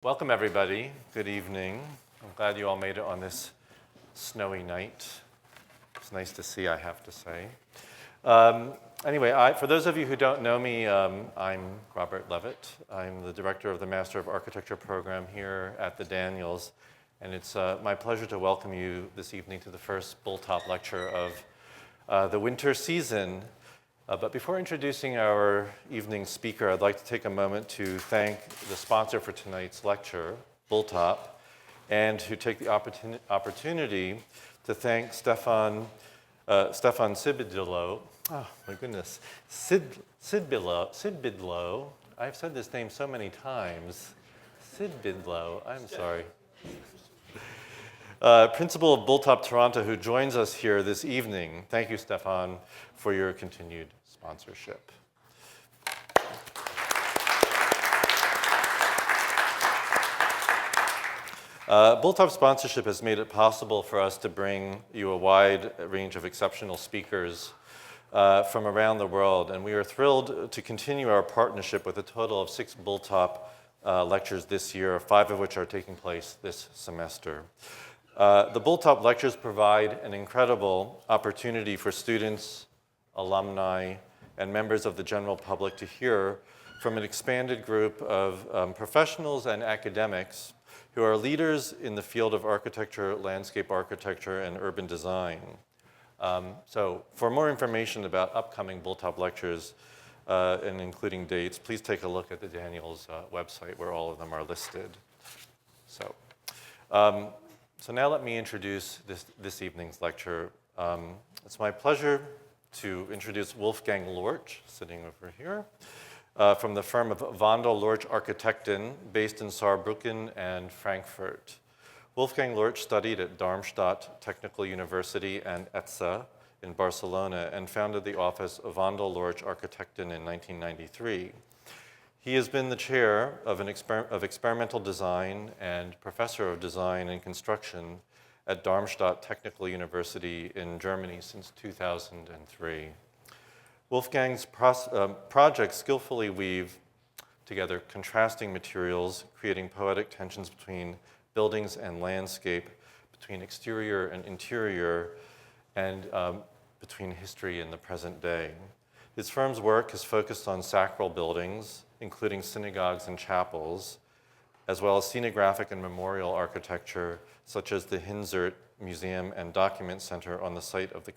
Welcome, everybody. Good evening. I'm glad you all made it on this snowy night. It's nice to see, I have to say. Anyway, for those of you who don't know me, I'm Robert Levit. I'm the director of the Master of Architecture program here at the Daniels, and it's my pleasure to welcome you this evening to the first bulthaup lecture of the winter season. But before introducing our evening speaker, I'd like to take a moment to thank the sponsor for tonight's lecture, bulthaup, and to take the opportunity to thank Stefan Sibidlo. Oh my goodness, Sibidlo. I've said this name so many times. Sibidlo. I'm sorry. Principal of Bulthaup Toronto, who joins us here this evening. Thank you, Stefan, for your continued sponsorship. Bulthaup sponsorship has made it possible for us to bring you a wide range of exceptional speakers from around the world, and we are thrilled to continue our partnership with a total of 6 Bulthaup lectures this year, 5 of which are taking place this semester. The Bulthaup lectures provide an incredible opportunity for students, alumni, and members of the general public to hear from an expanded group of professionals and academics who are leaders in the field of architecture, landscape architecture, and urban design. So for more information about upcoming Bulthaup lectures, and including dates, please take a look at the Daniels website where all of them are listed. So now let me introduce this evening's lecture. It's my pleasure to introduce Wolfgang Lorch, sitting over here, from the firm of Wandel Lorch Architekten, based in Saarbrücken and Frankfurt. Wolfgang Lorch studied at Darmstadt Technical University and ETSA in Barcelona and founded the office of Wandel Lorch Architekten in 1993. He has been the chair of experimental design and professor of design and construction at Darmstadt Technical University in Germany since 2003. Wolfgang's projects skillfully weave together contrasting materials, creating poetic tensions between buildings and landscape, between exterior and interior, and between history and the present day. His firm's work has focused on sacral buildings, including synagogues and chapels, as well as scenographic and memorial architecture, such as the Hinzert Museum and Document Center on the site of a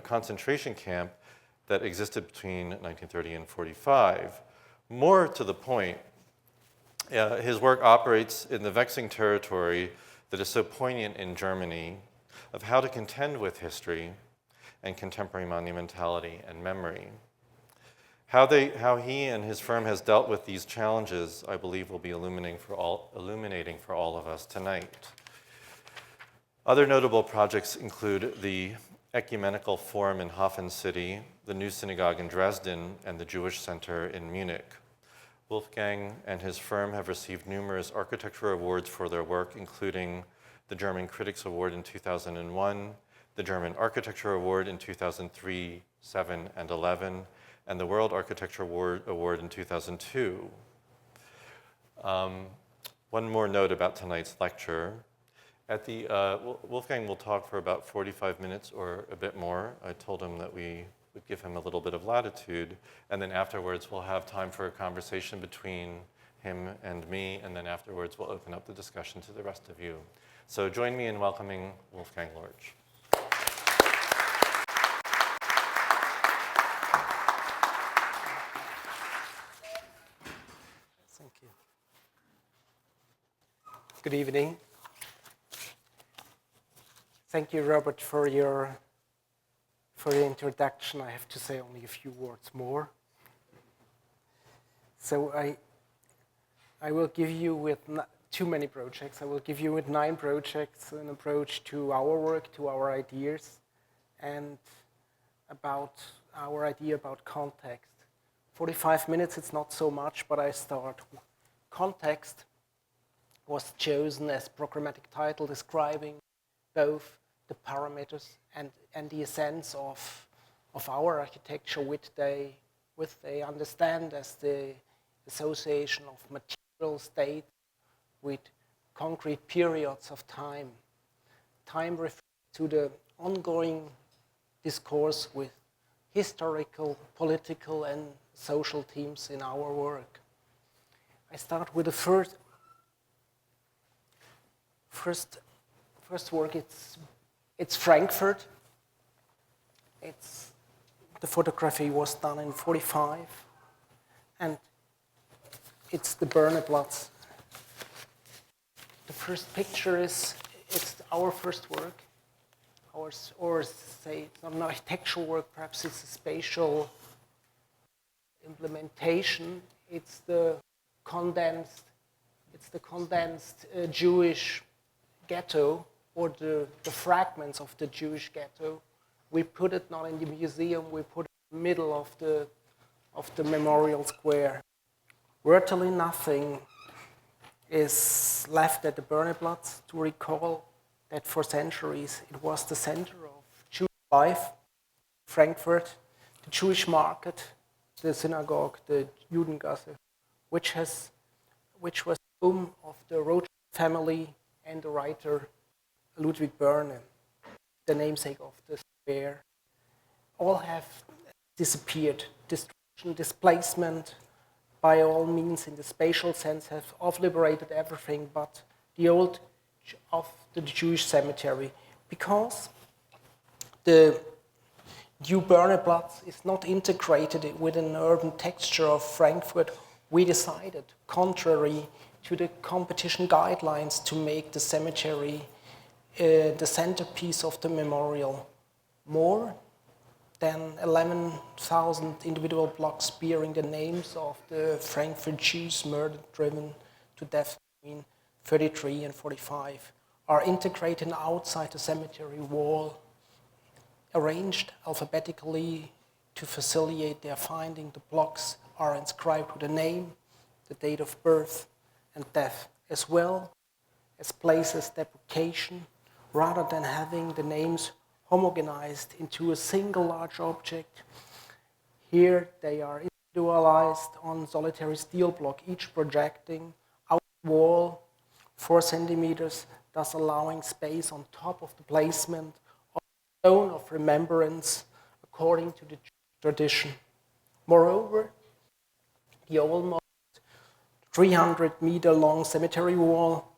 concentration camp that existed between 1930 and 45. More to the point, his work operates in the vexing territory that is so poignant in Germany of how to contend with history and contemporary monumentality and memory. How he and his firm has dealt with these challenges, I believe, will be illuminating for all of us tonight. Other notable projects include the Ecumenical Forum in Hafen City, the new synagogue in Dresden, and the Jewish Center in Munich. Wolfgang and his firm have received numerous architecture awards for their work, including the German Critics Award in 2001, the German Architecture Award in 2003, 7, and 11, and the World Architecture Award in 2002. One more note about tonight's lecture. Wolfgang will talk for about 45 minutes or a bit more. I told him that we would give him a little bit of latitude, and then afterwards we'll have time for a conversation between him and me, and then afterwards we'll open up the discussion to the rest of you. So join me in welcoming Wolfgang Lorch. Thank you. Good evening. Thank you, Robert, for the introduction. I have to say only a few words more. So I will give you with too many projects. I will give you with 9 projects an approach to our work, to our ideas, and about our idea about context. 45 minutes, it's not so much, but I start. Context was chosen as programmatic title describing both the parameters and the essence of our architecture, which they understand as the association of material states with concrete periods of time. Time refers to the ongoing discourse with historical, political, and social themes in our work. I start with the first work. It's Frankfurt. The photography was done in 1945, and it's the Berneplatz. The first picture it's our first work, or say it's not an architectural work, perhaps it's a spatial implementation. It's the condensed Jewish ghetto, or the fragments of the Jewish ghetto. We put it not in the museum, we put it in the middle of the memorial square. Virtually nothing is left at the Berneplatz to recall that for centuries it was the center of Jewish life, Frankfurt, the Jewish market, the synagogue, the Judengasse, which was the home of the Rothschild family and the writer Ludwig Berne, the namesake of the square. All have disappeared. Destruction, displacement, by all means, in the spatial sense, have obliterated everything but the old of the Jewish cemetery, because the new Berneplatz is not integrated within an urban texture of Frankfurt. We decided, contrary to the competition guidelines, to make the cemetery the centerpiece of the memorial. More than 11,000 individual blocks bearing the names of the Frankfurt Jews murdered, driven to death between 1933 and 1945 are integrated outside the cemetery wall, arranged alphabetically to facilitate their finding. The blocks are inscribed with a name, the date of birth and death, as well as places deprecation, rather than having the names homogenized into a single large object. Here they are individualized on solitary steel block, each projecting out the wall 4 centimeters, thus allowing space on top of the placement of the stone of remembrance according to the tradition. Moreover, the almost 300-meter long cemetery wall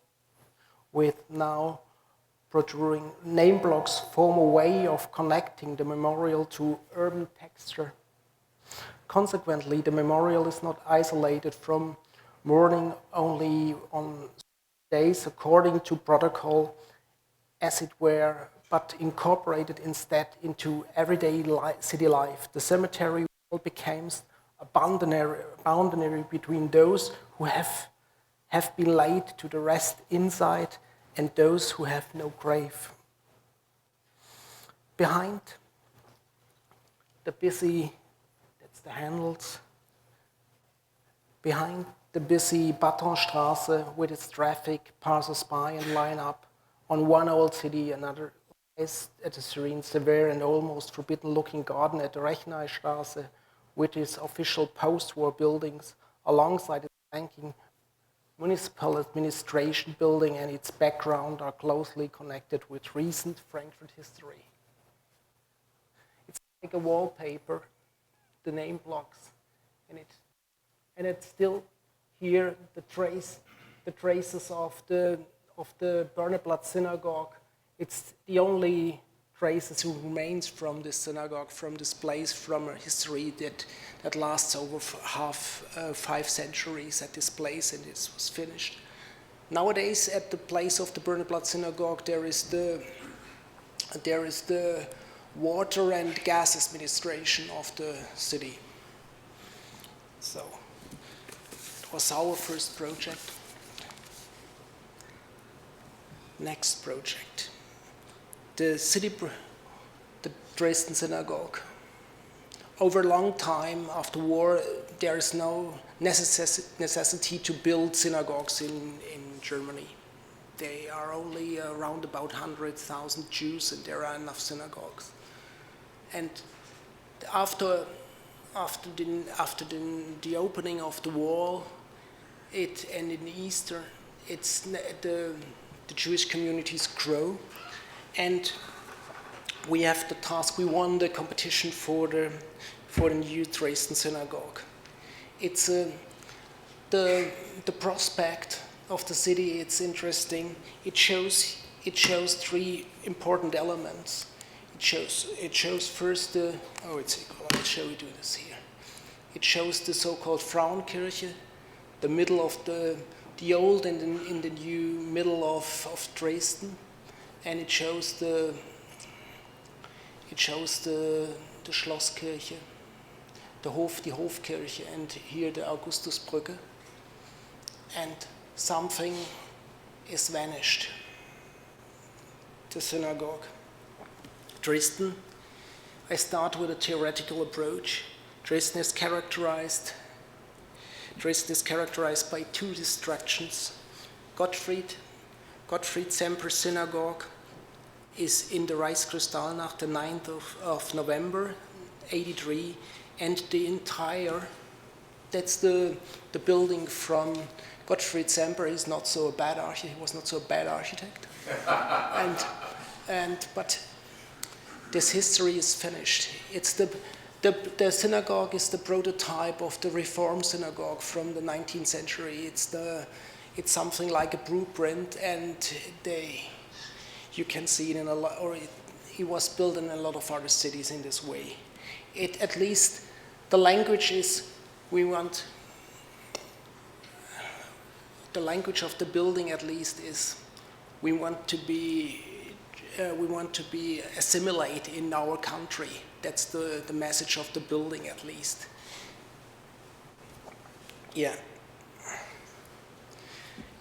with now protruding name blocks form a way of connecting the memorial to urban texture. Consequently, the memorial is not isolated from mourning only on days according to protocol, as it were, but incorporated instead into everyday city life. The cemetery becomes a boundary between those who have been laid to the rest inside and those who have no grave. Behind the busy, that's the handles, behind the busy Batonstraße with its traffic, passers-by and line up, on one old city, another is at a serene, severe and almost forbidden-looking garden at the Rechnaystraße, with its official post-war buildings, alongside its banking municipal administration building and its background are closely connected with recent Frankfurt history. It's like a wallpaper, the name blocks, and it's still here the traces of the Berneplatz synagogue. It's the only traces who remains from this synagogue, from this place, from a history that lasts over 5 centuries at this place, and this was finished. Nowadays, at the place of the Berneplatz synagogue, there is the water and gas administration of the city. So it was our first project. Next project. The Dresden synagogue. Over a long time after war, there is no necessity to build synagogues in Germany. They are only around about 100,000 Jews, and there are enough synagogues. And after after the opening of the wall, and in Easter, the Jewish communities grow, and we have the task. We won the competition for the new Dresden synagogue. It's the prospect of the city. It's interesting. It shows three important elements. It shows first the I'll show you this here. It shows the so-called Frauenkirche, the middle of the old and in the new middle of Dresden, and it shows the Schlosskirche, die Hofkirche, and here the Augustusbrücke, and something is vanished. The synagogue. Dresden, I start with a theoretical approach. Dresden is characterized by two distractions. Gottfried Semper Synagogue is in the Reichskristallnacht, the 9th of November, 83, and the entire, that's the building from Gottfried Semper. He was not so a bad architect, but this history is finished. It's the synagogue is the prototype of the Reform synagogue from the 19th century. It's something like a blueprint, and you can see it in a lot, or it was built in a lot of other cities in this way. At least the language is, the language of the building at least is, we want to be assimilate in our country. That's the message of the building at least. Yeah.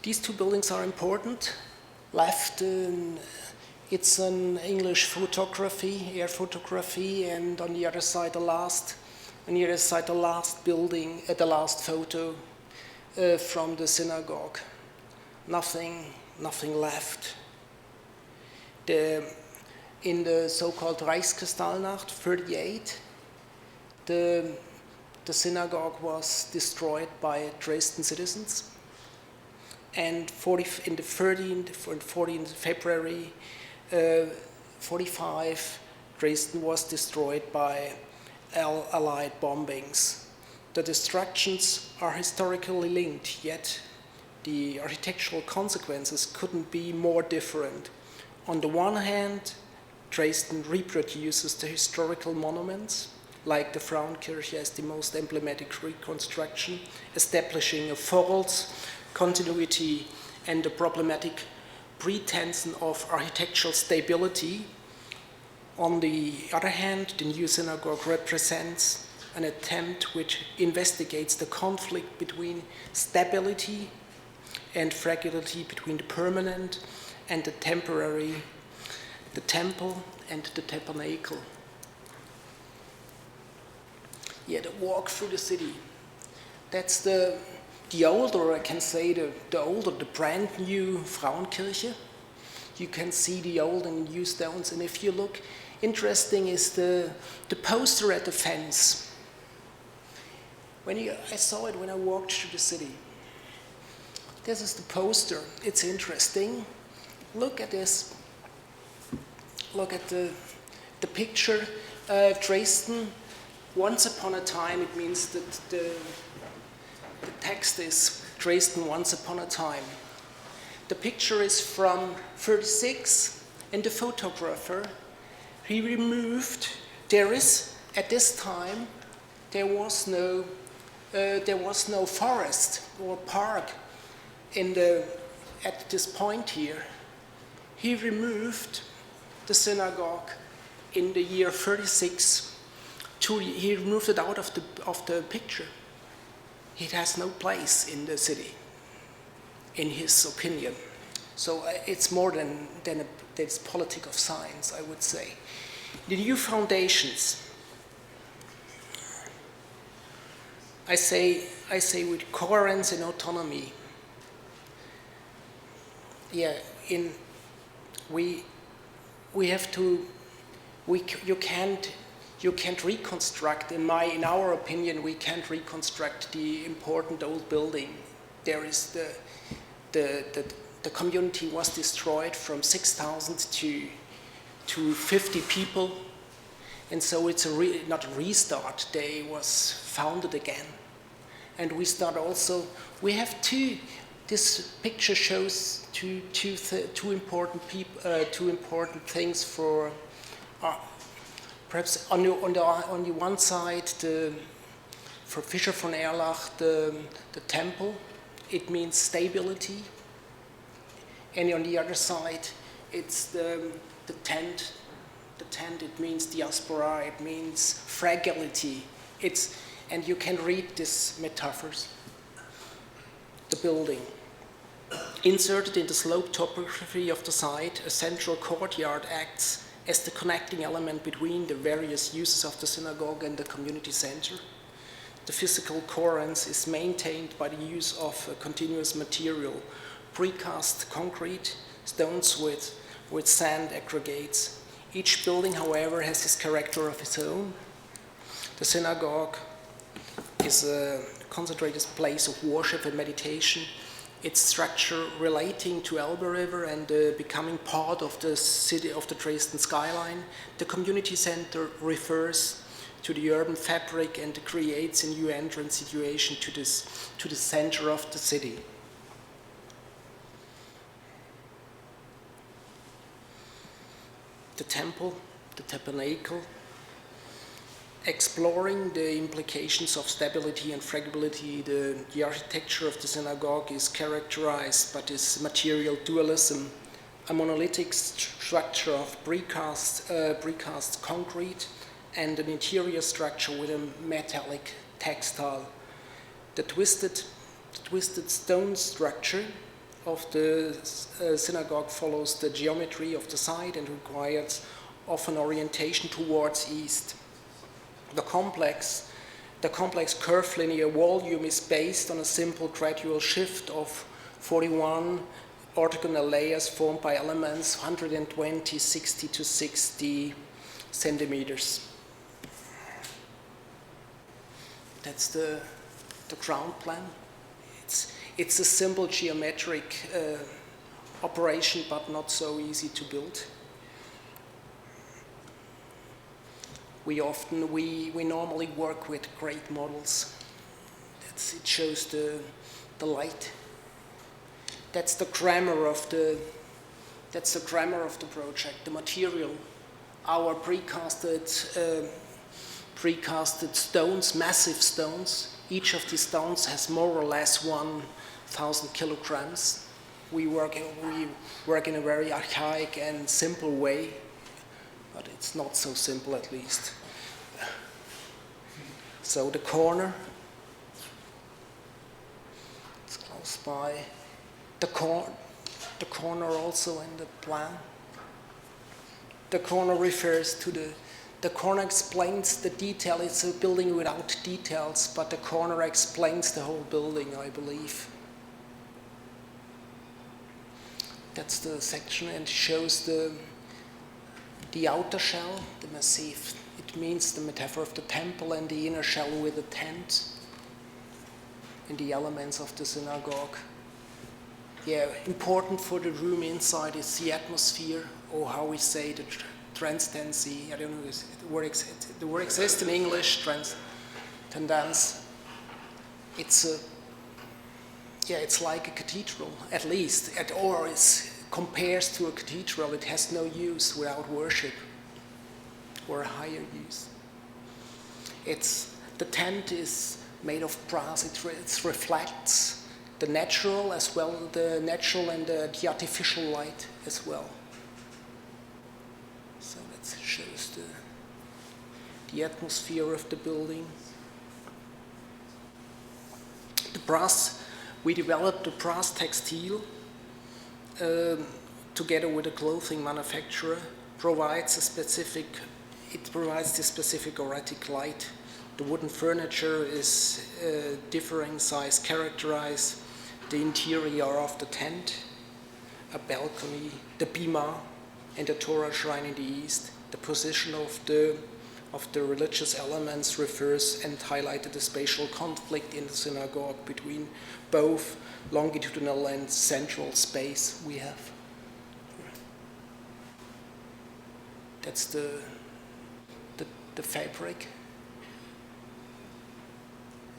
These two buildings are important. Left, it's an English photography, air photography, and on the other side the last building, the last photo from the synagogue. Nothing left. In the so-called Reichskristallnacht, 38, the synagogue was destroyed by Dresden citizens, and 14th February 45, Dresden was destroyed by Allied bombings. The destructions are historically linked, yet the architectural consequences couldn't be more different. On the one hand, Dresden reproduces the historical monuments, like the Frauenkirche as the most emblematic reconstruction, establishing a false continuity and a problematic pretense of architectural stability. On the other hand, the new synagogue represents an attempt which investigates the conflict between stability and fragility, between the permanent and the temporary, the temple and the tabernacle. Yeah, the walk through the city. That's the old, or I can say the brand new Frauenkirche. You can see the old and new stones, and if you look, interesting is the poster at the fence. I saw it when I walked through the city. This is the poster. It's interesting. Look at this. Look at the picture. Dresden, once upon a time. It means that the text is Dresden once upon a time. The picture is from 36, and the photographer, he removed. At this time, there was no forest or park at this point here. He removed the synagogue in the year 36. He removed it out of the picture. It has no place in the city, in his opinion. So it's more than it's politics of science, I would say. The new foundations. I say with coherence and autonomy. Yeah, you you can't reconstruct, in our opinion, we can't reconstruct the important old building. There is the community was destroyed from 6,000 to 50 people, and so it's not a restart. They was founded again, and we start also. We have two. This picture shows two important things for. Perhaps on the one side, for Fischer von Erlach, the temple, it means stability, and on the other side, it's the tent. The tent, it means diaspora, it means fragility. And you can read these metaphors. The building. Inserted in the slope topography of the site, a central courtyard acts as the connecting element between the various uses of the synagogue and the community center. The physical coherence is maintained by the use of a continuous material, precast concrete, stones with sand aggregates. Each building, however, has its character of its own. The synagogue is a concentrated place of worship and meditation. Its structure relating to Elbe River and becoming part of the city of the Dresden skyline. The community center refers to the urban fabric and creates a new entrance situation to the center of the city. The temple, the tabernacle, exploring the implications of stability and fragility. The architecture of the synagogue is characterized by this material dualism, a monolithic structure of precast concrete and an interior structure with a metallic textile. The twisted stone structure of the synagogue follows the geometry of the site and requires often orientation towards east. The complex curvilinear volume is based on a simple gradual shift of 41 orthogonal layers formed by elements 120, 60 to 60 centimeters. That's the ground plan. It's a simple geometric operation, but not so easy to build. We normally work with great models. It shows the light. That's the grammar of the project. The material, our precasted stones, massive stones. Each of these stones has more or less 1,000 kilograms. We work in a very archaic and simple way. But it's not so simple, at least. So the corner, it's close by. The corner also in the plan. The corner refers to the corner explains the detail. It's a building without details, but the corner explains the whole building, I believe. That's the section, and shows the outer shell, the massif. It means the metaphor of the temple, and the inner shell with the tent and the elements of the synagogue. Yeah, important for the room inside is the atmosphere, or how we say the transcendency. I don't know if the word exists in English, transcendence. It's like a cathedral, at least, or it compares to a cathedral. It has no use without worship, or a higher use. The tent is made of brass. It reflects the natural as well, the natural and the artificial light as well. So that shows the atmosphere of the building. The brass, we developed the brass textile together with a clothing manufacturer, provides the specific auritic light. The wooden furniture is differing size, characterize the interior of the tent, a balcony, the bima, and the Torah shrine in the east. The position of the of the religious elements refers and highlighted the spatial conflict in the synagogue between both longitudinal and central space we have. That's the fabric,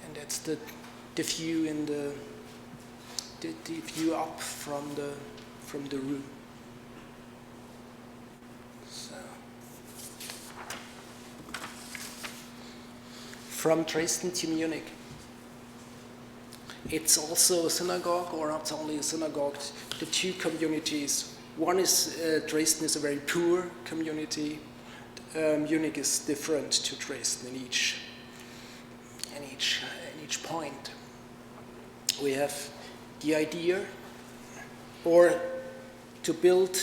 and that's the view in the view up from the room. So, from Dresden to Munich. It's also a synagogue, or not only a synagogue, the two communities. One is, Dresden is a very poor community. Munich is different to Dresden in each point. We have the idea, or to build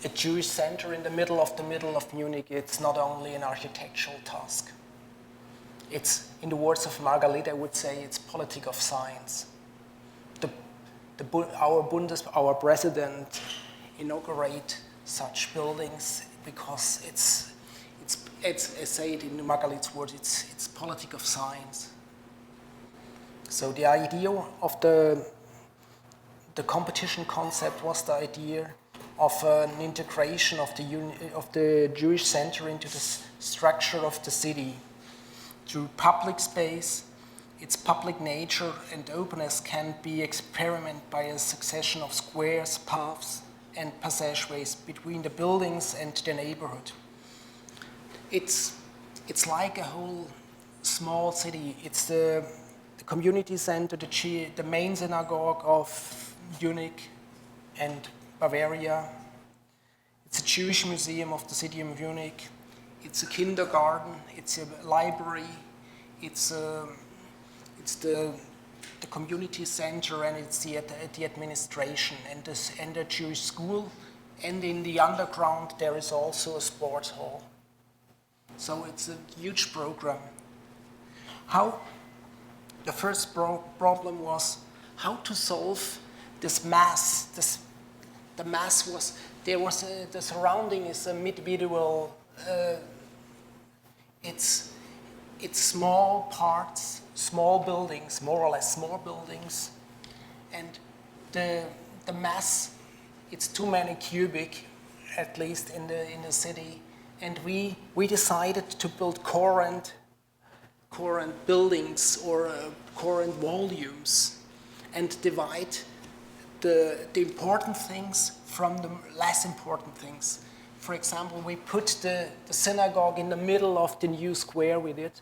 a Jewish center in the middle of Munich. It's not only an architectural task. It's, in the words of Margalit, I would say, it's politics of science. Our president inaugurate such buildings because it's I say it in Margalit's words, it's politics of science. So the idea of the competition concept was the idea of an integration of the Jewish center into the structure of the city. Through public space, its public nature and openness can be experimented by a succession of squares, paths, and passageways between the buildings and the neighborhood. It's like a whole small city. It's the community center, the main synagogue of Munich and Bavaria. It's a Jewish museum of the city of Munich. It's a kindergarten. It's a library. It's the community center, and it's the administration and the Jewish school. And in the underground there is also a sports hall. So it's a huge program. The first problem was how to solve this mass. The mass was, the surrounding is a medieval, it's small parts, small buildings, more or less small buildings, and the mass, it's too many cubic, at least in the city, and we decided to build current buildings or current volumes and divide the important things from the less important things. For example, we put the synagogue in the middle of the new square with it,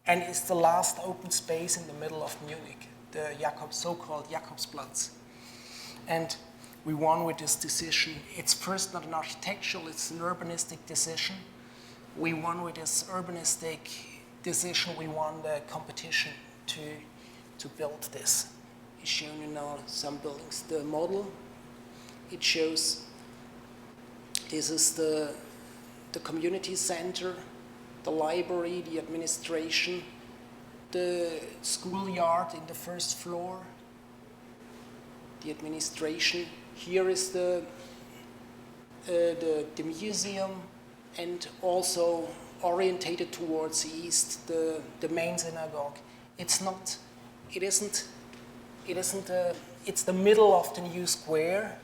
and it's the last open space in the middle of Munich, the so-called Jakobsplatz. And we won with this decision. It's first not an architectural, it's an urbanistic decision. We won with this urbanistic decision, we won the competition to build this. It's shown you now some buildings. The model, it shows, this is the community center, the library, the administration, the schoolyard in the first floor, the administration. Here is the museum, and also orientated towards the east, the main synagogue. It's the middle of the new square,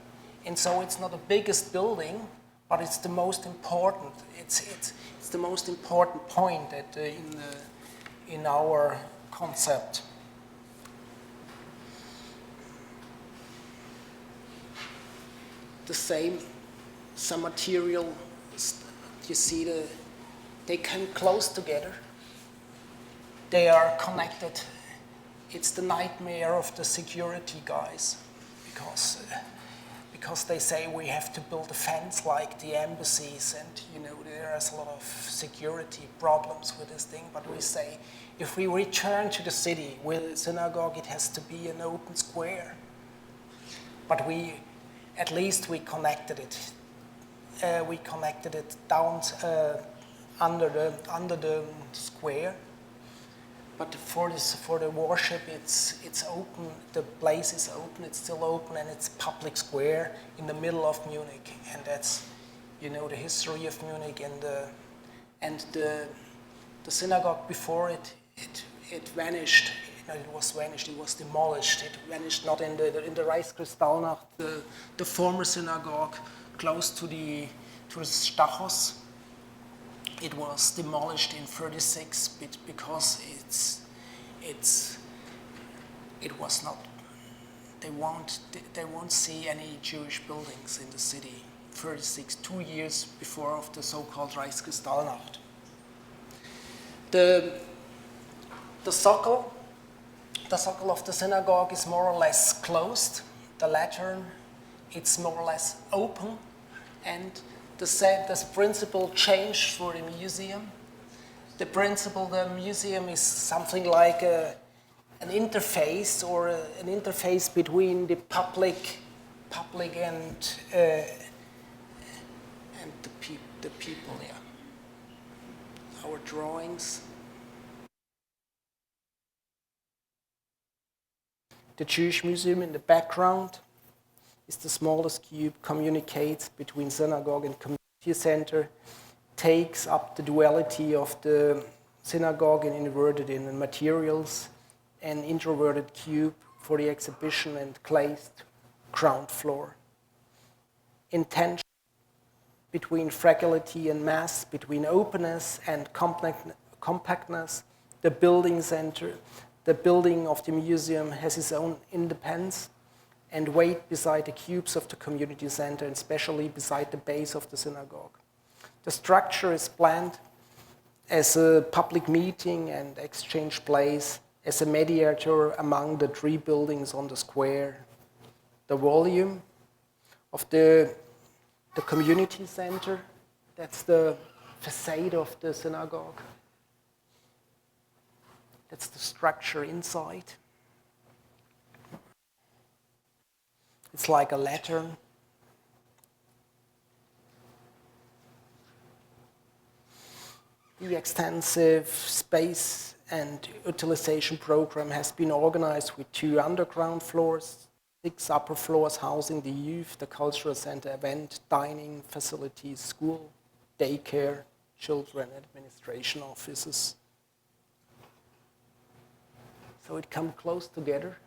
and so it's not the biggest building, but it's the most important. It's the most important point in our concept. The same, some material, you see they come close together. They are connected. It's the nightmare of the security guys, because they say we have to build a fence like the embassies, and there's a lot of security problems with this thing. But we say, if we return to the city with a synagogue, it has to be an open square. But at least we connected it. We connected it down under the square. But for the worship, it's open. The place is open. It's still open, and it's public square in the middle of Munich. And that's, the history of Munich and The synagogue before it vanished. No, it was vanished. It was demolished. It vanished not in the Reichskristallnacht, the former synagogue close to the Stachos. It was demolished in '36 because it was not. They won't see any Jewish buildings in the city. 36, 2 years before of the so-called Reichskristallnacht. The sacral of the synagogue is more or less closed. The lateran, it's more or less open, and the principle changed for the museum. The museum is something like an interface an interface between the public and the people. Yeah. Our drawings. The Jewish Museum in the background is the smallest cube, communicates between synagogue and community center, takes up the duality of the synagogue and inverted in materials, an introverted cube for the exhibition and glazed ground floor. Intention between fragility and mass, between openness and compactness, the building center, the building of the museum has its own independence and weight beside the cubes of the community center, and especially beside the base of the synagogue. The structure is planned as a public meeting and exchange place, as a mediator among the 3 buildings on the square. The volume of the community center, that's the facade of the synagogue. That's the structure inside. It's like a lantern. The extensive space and utilization program has been organized with 2 underground floors, 6 upper floors housing the youth, the cultural center, event, dining facilities, school, daycare, children administration offices. So it comes close together.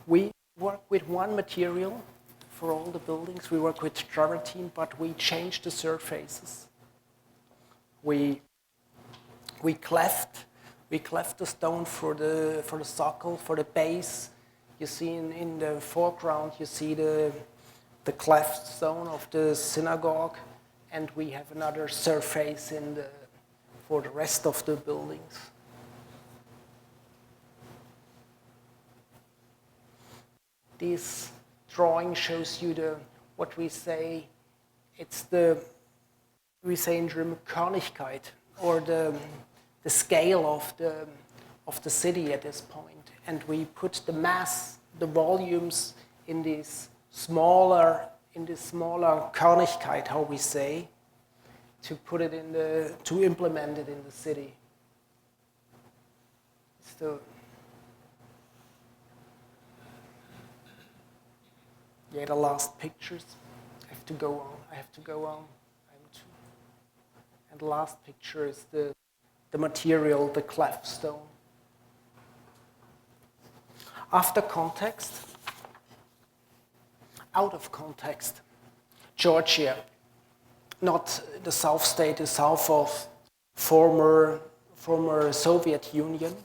We work with one material for all the buildings. We work with travertine, but we change the surfaces. We cleft the stone for the sacral, for the base. You see in the foreground, you see the cleft stone of the synagogue, and we have another surface for the rest of the buildings. This drawing shows you what we say. We say in German Körnigkeit, or the scale of the city at this point, and we put the mass, the volumes in this smaller Körnigkeit, how we say, to put it to implement it in the city. The last pictures. I have to go on. And the last picture is the material, the cleft stone. After context, out of context, Georgia, not the South State, the south of former Soviet Union.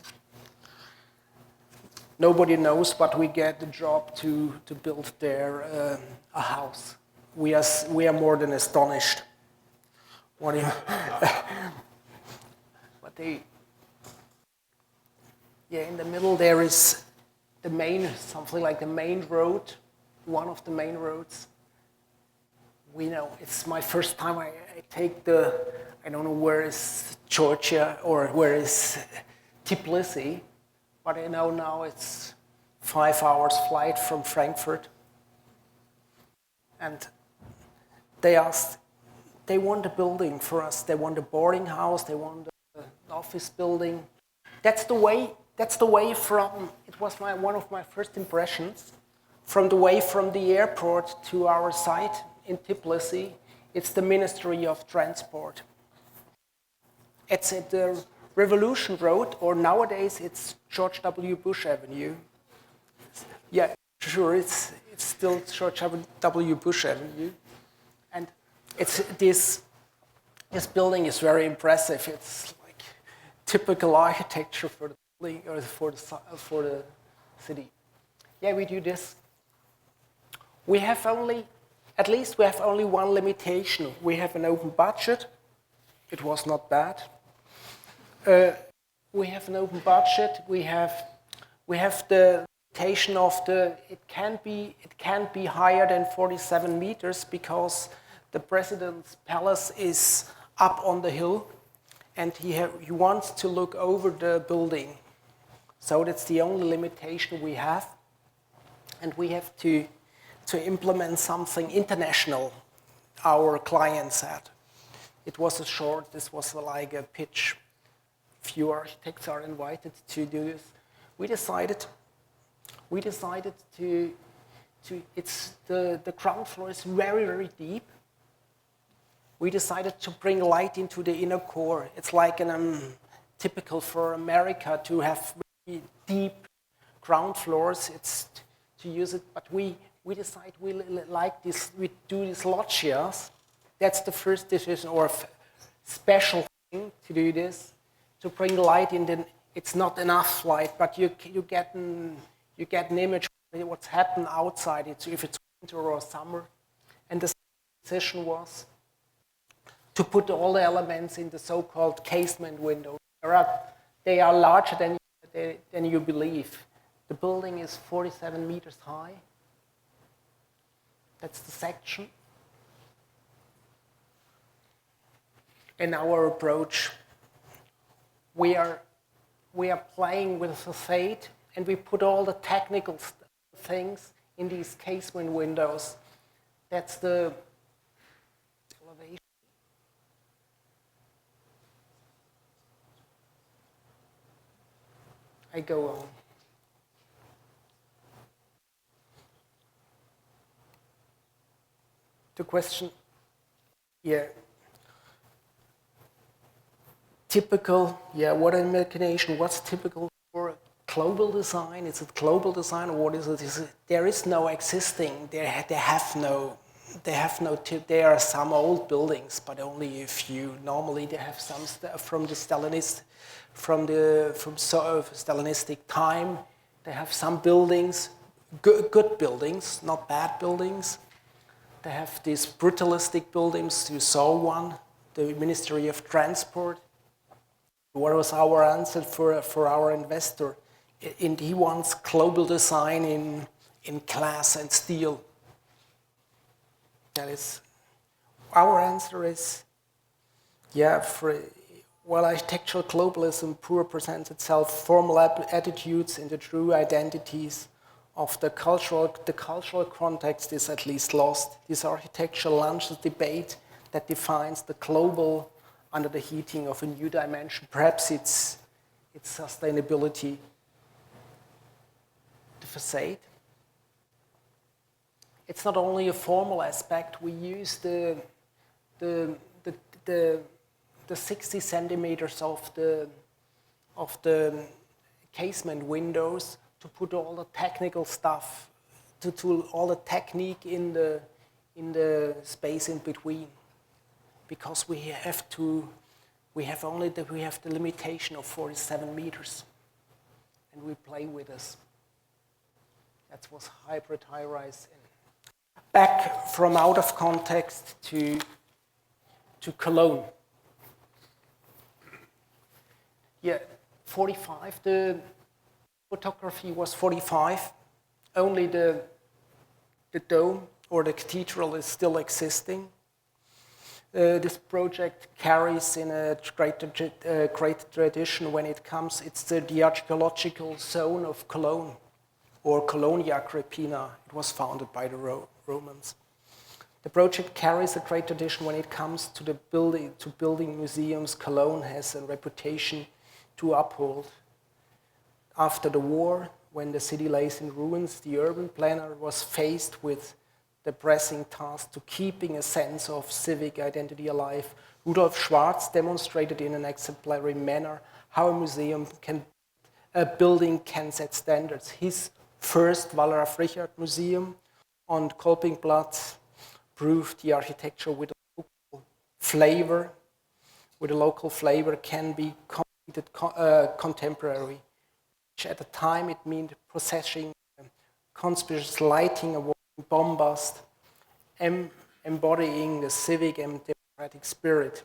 Nobody knows, but we get the job to build there a house. We are more than astonished. But in the middle there is something like the main road, one of the main roads. We know it's my first time I take I don't know where is Georgia or where is Tbilisi. But I know now it's 5 hours flight from Frankfurt. And they want a building for us. They want a boarding house. They want an office building. That's the way from, it was one of my first impressions, from the way from the airport to our site in Tbilisi. It's the Ministry of Transport. It's at the Revolution Road, or nowadays it's George W. Bush Avenue. Yeah, sure, it's still George W. Bush Avenue. And it's this building is very impressive. It's like typical architecture for the building or for the city. Yeah, we do this. We have only one limitation. We have an open budget. It was not bad. We have an open budget. We have the limitation of it can't be higher than 47 meters because the president's palace is up on the hill, and he wants to look over the building. So that's the only limitation we have, and we have to implement something international. Our client said it was this was like a pitch. Few architects are invited to do this. We decided to it's the ground floor is very, very deep. We decided to bring light into the inner core. It's like typical for America to have really deep ground floors. It's to use it, but we decide we like this. We do these loggias. That's the first decision or special thing to do this. To bring light in, then it's not enough light, but you get an image of what's happened outside. If it's winter or summer, and the decision was to put all the elements in the so-called casement windows. They are larger than you believe. The building is 47 meters high. That's the section. In our approach, we are playing with facade, and we put all the technical things in these casement windows. That's the elevation. I go on. The question, yeah. Typical, yeah, what imagination, what's typical for global design? Is it global design, or what is it? There is no existing, there are some old buildings, but only a few. Normally they have some from Stalinistic time. They have some buildings, good buildings, not bad buildings. They have these brutalistic buildings. You saw one, the Ministry of Transport. What was our answer for our investor? He wants global design in glass and steel. That is, our answer is, yeah, architectural globalism poor presents itself formal attitudes in the true identities of the cultural context is at least lost. This architecture launches debate that defines the global under the heating of a new dimension. Perhaps it's sustainability. The facade. It's not only a formal aspect. We use the 60 centimeters of the casement windows to put all the technical stuff, to all the technique in the space in between. Because we have the limitation of 47 meters, and we play with this. That was hybrid high-rise. Back from out of context to Cologne. Yeah, 45. The photography was 45. Only the dome or the cathedral is still existing. This project carries in a great tradition when it comes. It's the archaeological zone of Cologne, or Colonia Agrippina. It was founded by the Romans. The project carries a great tradition when it comes to building museums. Cologne has a reputation to uphold. After the war, when the city lays in ruins, the urban planner was faced with the pressing task to keeping a sense of civic identity alive. Rudolf Schwarz demonstrated in an exemplary manner how a building can set standards. His first Wallraf-Richard Museum on Kolpingplatz proved the architecture with a local flavor. With a local flavor can be completed contemporary, which at the time it meant processing, conspicuous lighting, avoiding bombast, embodying the civic and democratic spirit.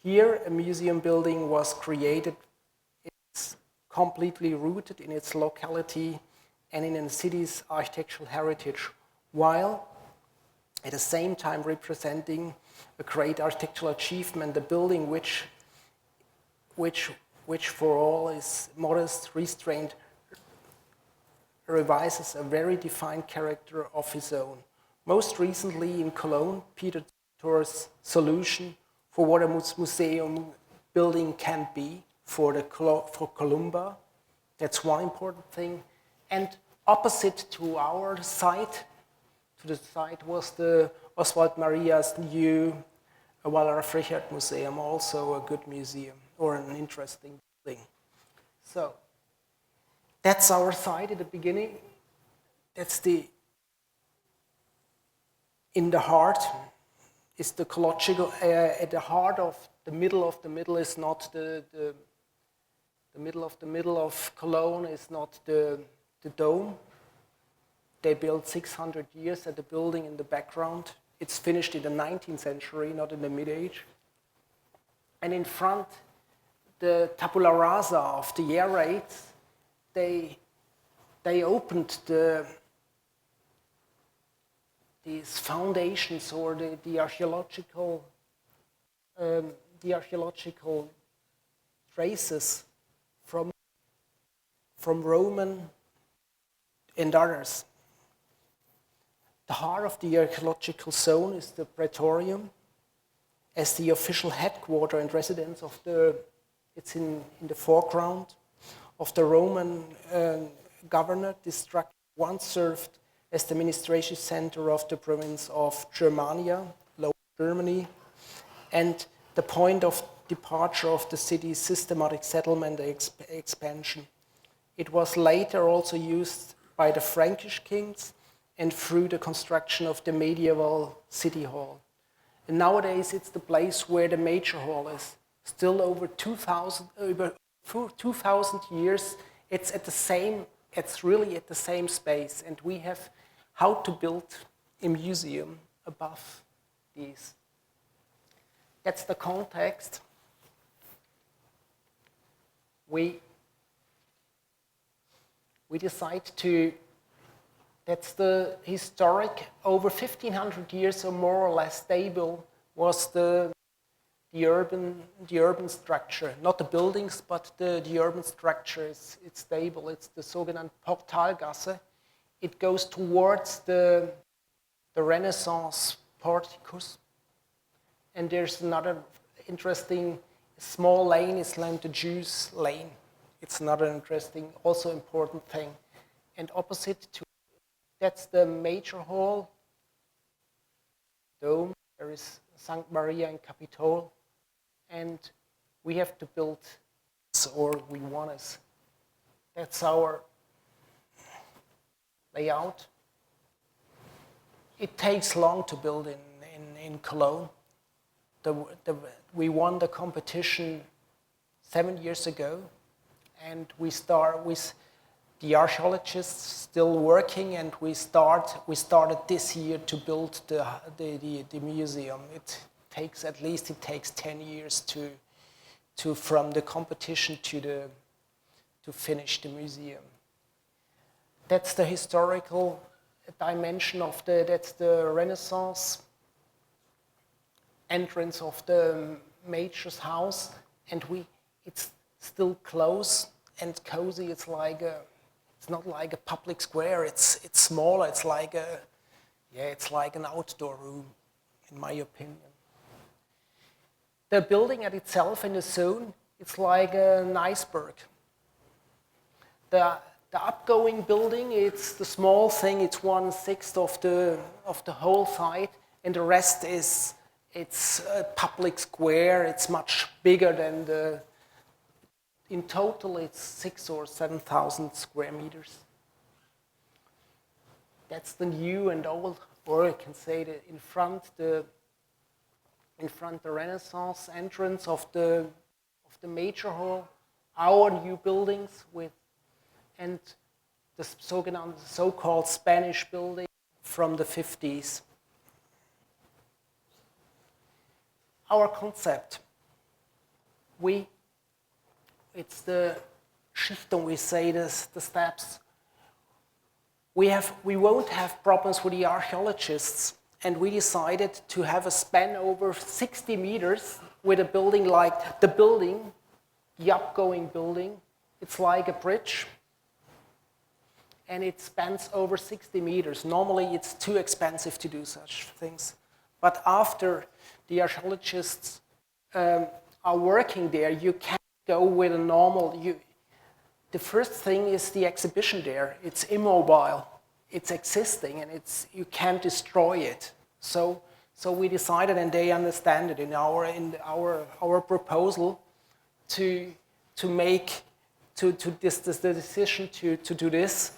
Here, a museum building was created. It's completely rooted in its locality and in a city's architectural heritage, while at the same time representing a great architectural achievement, a building which for all is modest, restrained, revises a very defined character of his own. Most recently in Cologne, Peter Thor's solution for what a museum building can be for Columba. That's one important thing. And opposite to our site, was the Oswald Maria's new Wallraf-Richard Museum, also a good museum or an interesting building. So that's our site at the beginning. That's in the heart is the ecological, at the heart of the middle is not the middle of Cologne is not the dome. They built 600 years at the building in the background. It's finished in the 19th century, not in the mid-age. And in front, the tabula rasa of the air raids, they opened these foundations or the archaeological traces from Roman and others. The heart of the archaeological zone is the Praetorium, as the official headquarters and residence of it's in the foreground of the Roman governor. This structure once served as the administrative center of the province of Germania, Lower Germany, and the point of departure of the city's systematic settlement and expansion. It was later also used by the Frankish kings and through the construction of the medieval city hall. And nowadays it's the place where the major hall is. Still over 2,000 years, it's really at the same space, and we have how to build a museum above these. That's the context. We decide to, that's the historic, over 1,500 years or more or less stable was the urban structure, not the buildings, but the urban structure. It's stable. It's the sogenannte Portalgasse. It goes towards the Renaissance porticus. And there's another interesting small lane, it's named the Jews lane. It's another interesting, also important thing. And opposite to, that's the major hall, dome. There is St. Maria in Capitol. And we have to build, or we want us. That's our layout. It takes long to build in Cologne. We won the competition 7 years ago, and we start with the archaeologists still working, and we started this year to build the museum. It takes 10 years to from the competition to finish the museum. That's the historical dimension of that's the Renaissance entrance of the major's house, and it's still close and cozy. It's not like a public square. It's smaller. It's like an outdoor room, in my opinion. The building at itself in the zone, it's like an iceberg. The upgoing building, it's the small thing, it's 1/6 of the whole site, and the rest it's a public square, it's much bigger than the, in total it's 6,000 or 7,000 square meters. That's the new and old, or I can say that in front the Renaissance entrance of the major hall, our new buildings with, and the so-called Spanish building from the 50s. Our concept, it's the Schichtung, we say this, the steps. We won't have problems with the archaeologists, and we decided to have a span over 60 meters with a building like the building, the upgoing building. It's like a bridge, and it spans over 60 meters. Normally, it's too expensive to do such things. But after the archaeologists are working there, you can't go with a normal. The first thing is the exhibition there. It's immobile. It's existing, and you can't destroy it. So we decided, and they understand it in our proposal, the decision to do this,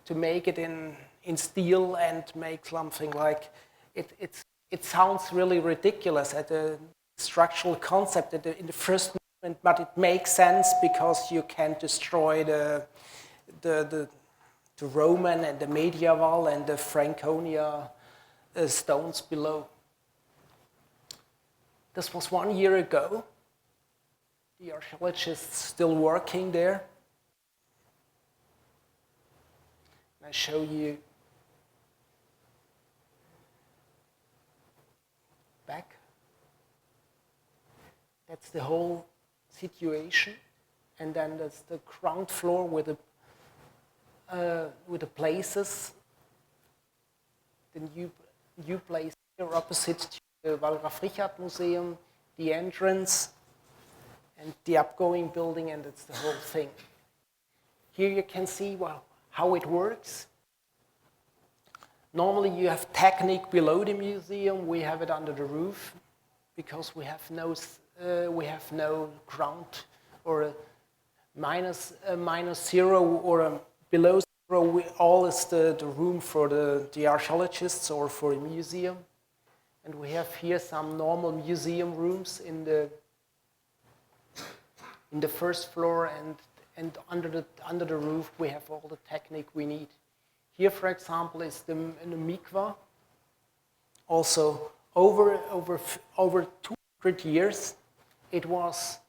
to make it in steel and make something like it sounds really ridiculous at the structural concept in the first moment, but it makes sense because you can't destroy the Roman and the medieval and the Franconia stones below. This was 1 year ago. The archaeologists still working there. I show you back. That's the whole situation, and then that's the ground floor with the places, the new place here opposite to the Wallraf-Richard Museum, the entrance, and the upgoing building, and it's the whole thing. Here you can see how it works. Normally you have technique below the museum. We have it under the roof because we have no ground or a minus zero or a below zero. All is the room for the archaeologists or for a museum. And we have here some normal museum rooms in the first floor, and under the roof we have all the technique we need. Here, for example, is the mikvah. Also, over 200 years, it was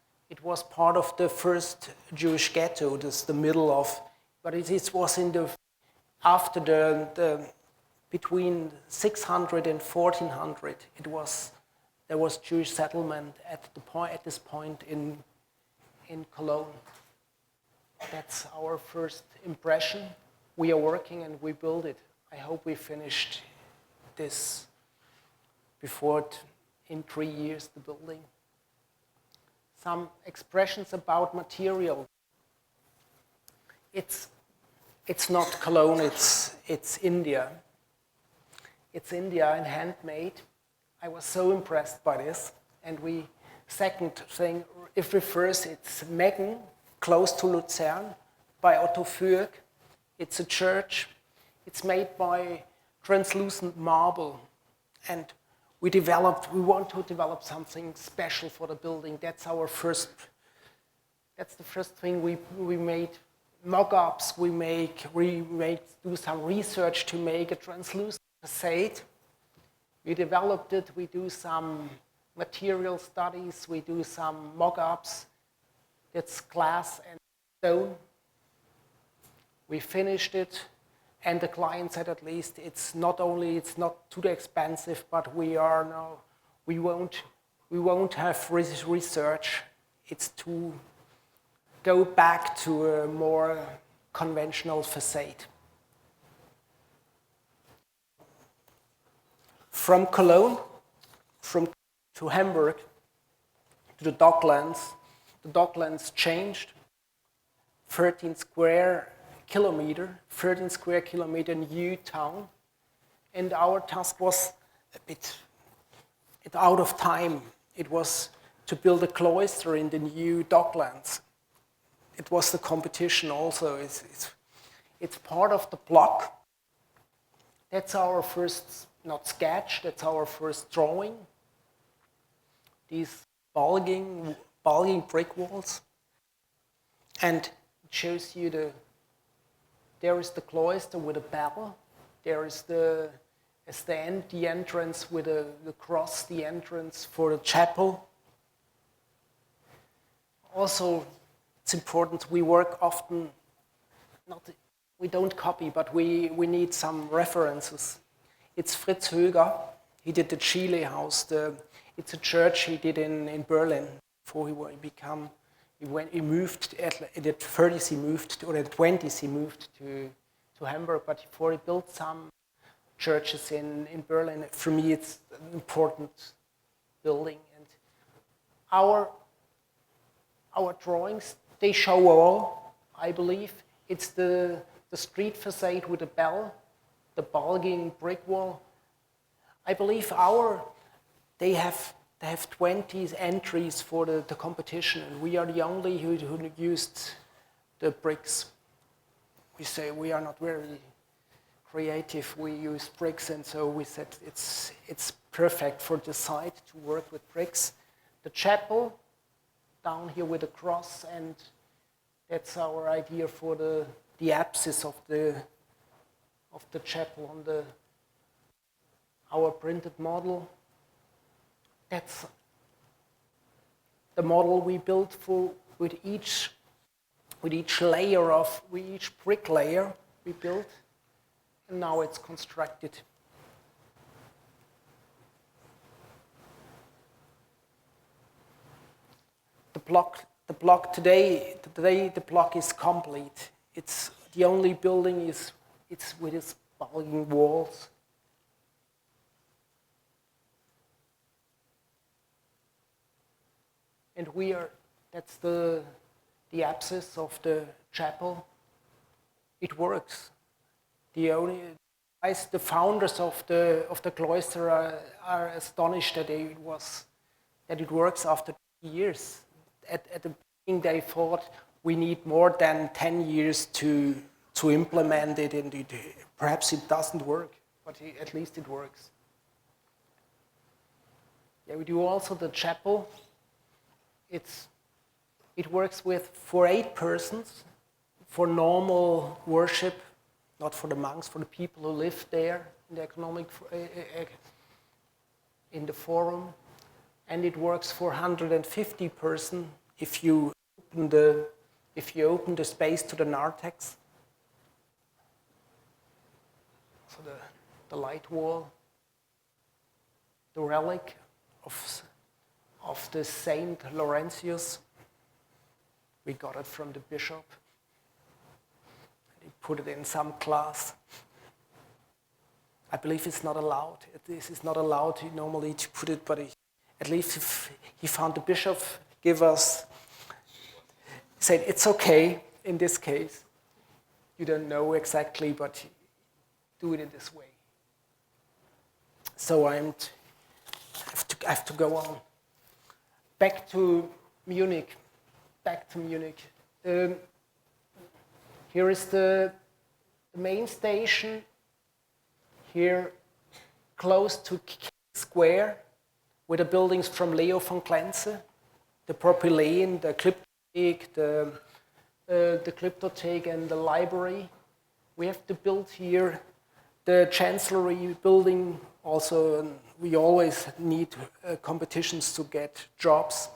part of the first Jewish ghetto. This the middle of, but it was after the between 600 and 1400. There was Jewish settlement at this point in Cologne. That's our first impression. We are working and we build it. I hope we finished this in 3 years, the building. Some expressions about material. It's not Cologne, it's India. It's India and handmade. I was so impressed by this. And second thing, it refers, it's Meggen, close to Luzern, by Otto Fürk. It's a church. It's made by translucent marble. And we want to develop something special for the building. That's the first thing we made. Mock-ups, we do some research to make a translucent facade. We developed it, we do some material studies, we do some mock-ups. It's glass and stone. We finished it, and the client said at least it's not too expensive, but we won't have research. It's to go back to a more conventional facade. From Cologne, to Hamburg, to the Docklands changed. 13 square kilometer, 13 square kilometer new town. And our task was a bit out of time. It was to build a cloister in the new docklands. It was the competition also. It's part of the block. That's our first, not sketch, that's our first drawing. These bulging brick walls. And it shows you there is the cloister with a bell. There is the entrance with the cross, the entrance for the chapel. Also, it's important, we work often, we don't copy, but we need some references. It's Fritz Höger, he did the Chile house, it's a church he did in Berlin before he moved, at the 30s he moved, or at the 20s he moved to Hamburg, but before he built some churches in Berlin. For me, it's an important building. And our drawings, they show all, I believe. It's the street facade with a bell, the bulging brick wall. I believe they have 20 entries for the competition, and we are the only who used the bricks. We say we are not very creative, we use bricks, and so we said it's perfect for the site to work with bricks. The chapel down here with a cross, and that's our idea for the apsis of the chapel on our printed model. That's the model we built with each brick layer we built, and now it's constructed. The block today the block is complete. It's the only building it's with its bulging walls. And that's the apsis of the chapel. It works. The founders of the cloister are astonished that it works after 2 years. At the beginning they thought we need more than 10 years to implement it, and perhaps it doesn't work, but at least it works. Yeah, we do also the chapel. It works for 8 persons, for normal worship, not for the monks, for the people who live there in the in the forum, and it works for 150 persons if you open the space to the narthex. So the light wall, the relic of the Saint Laurentius. We got it from the bishop. He put it in some class. I believe it's not allowed. This is not allowed normally to put it, but at least if he found the bishop said it's okay in this case. You don't know exactly, but do it in this way. So I have to go on. Back to Munich. Here is the main station. Here, close to Square, with the buildings from Leo von Klenze, the propylene, the Glyptothek, and the library. We have to build here the chancellery building. Also, we always need competitions to get jobs.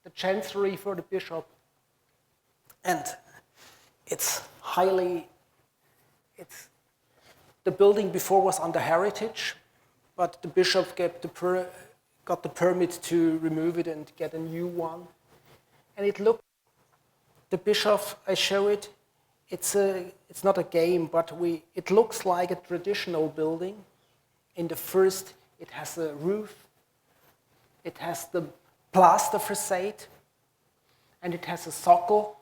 The chancellery for the bishop, and the building before was under heritage, but the bishop got the permit to remove it and get a new one. And the bishop, I show it, it's not a game, but it looks like a traditional building. In the first, it has a roof, it has the plaster facade, and it has a socle,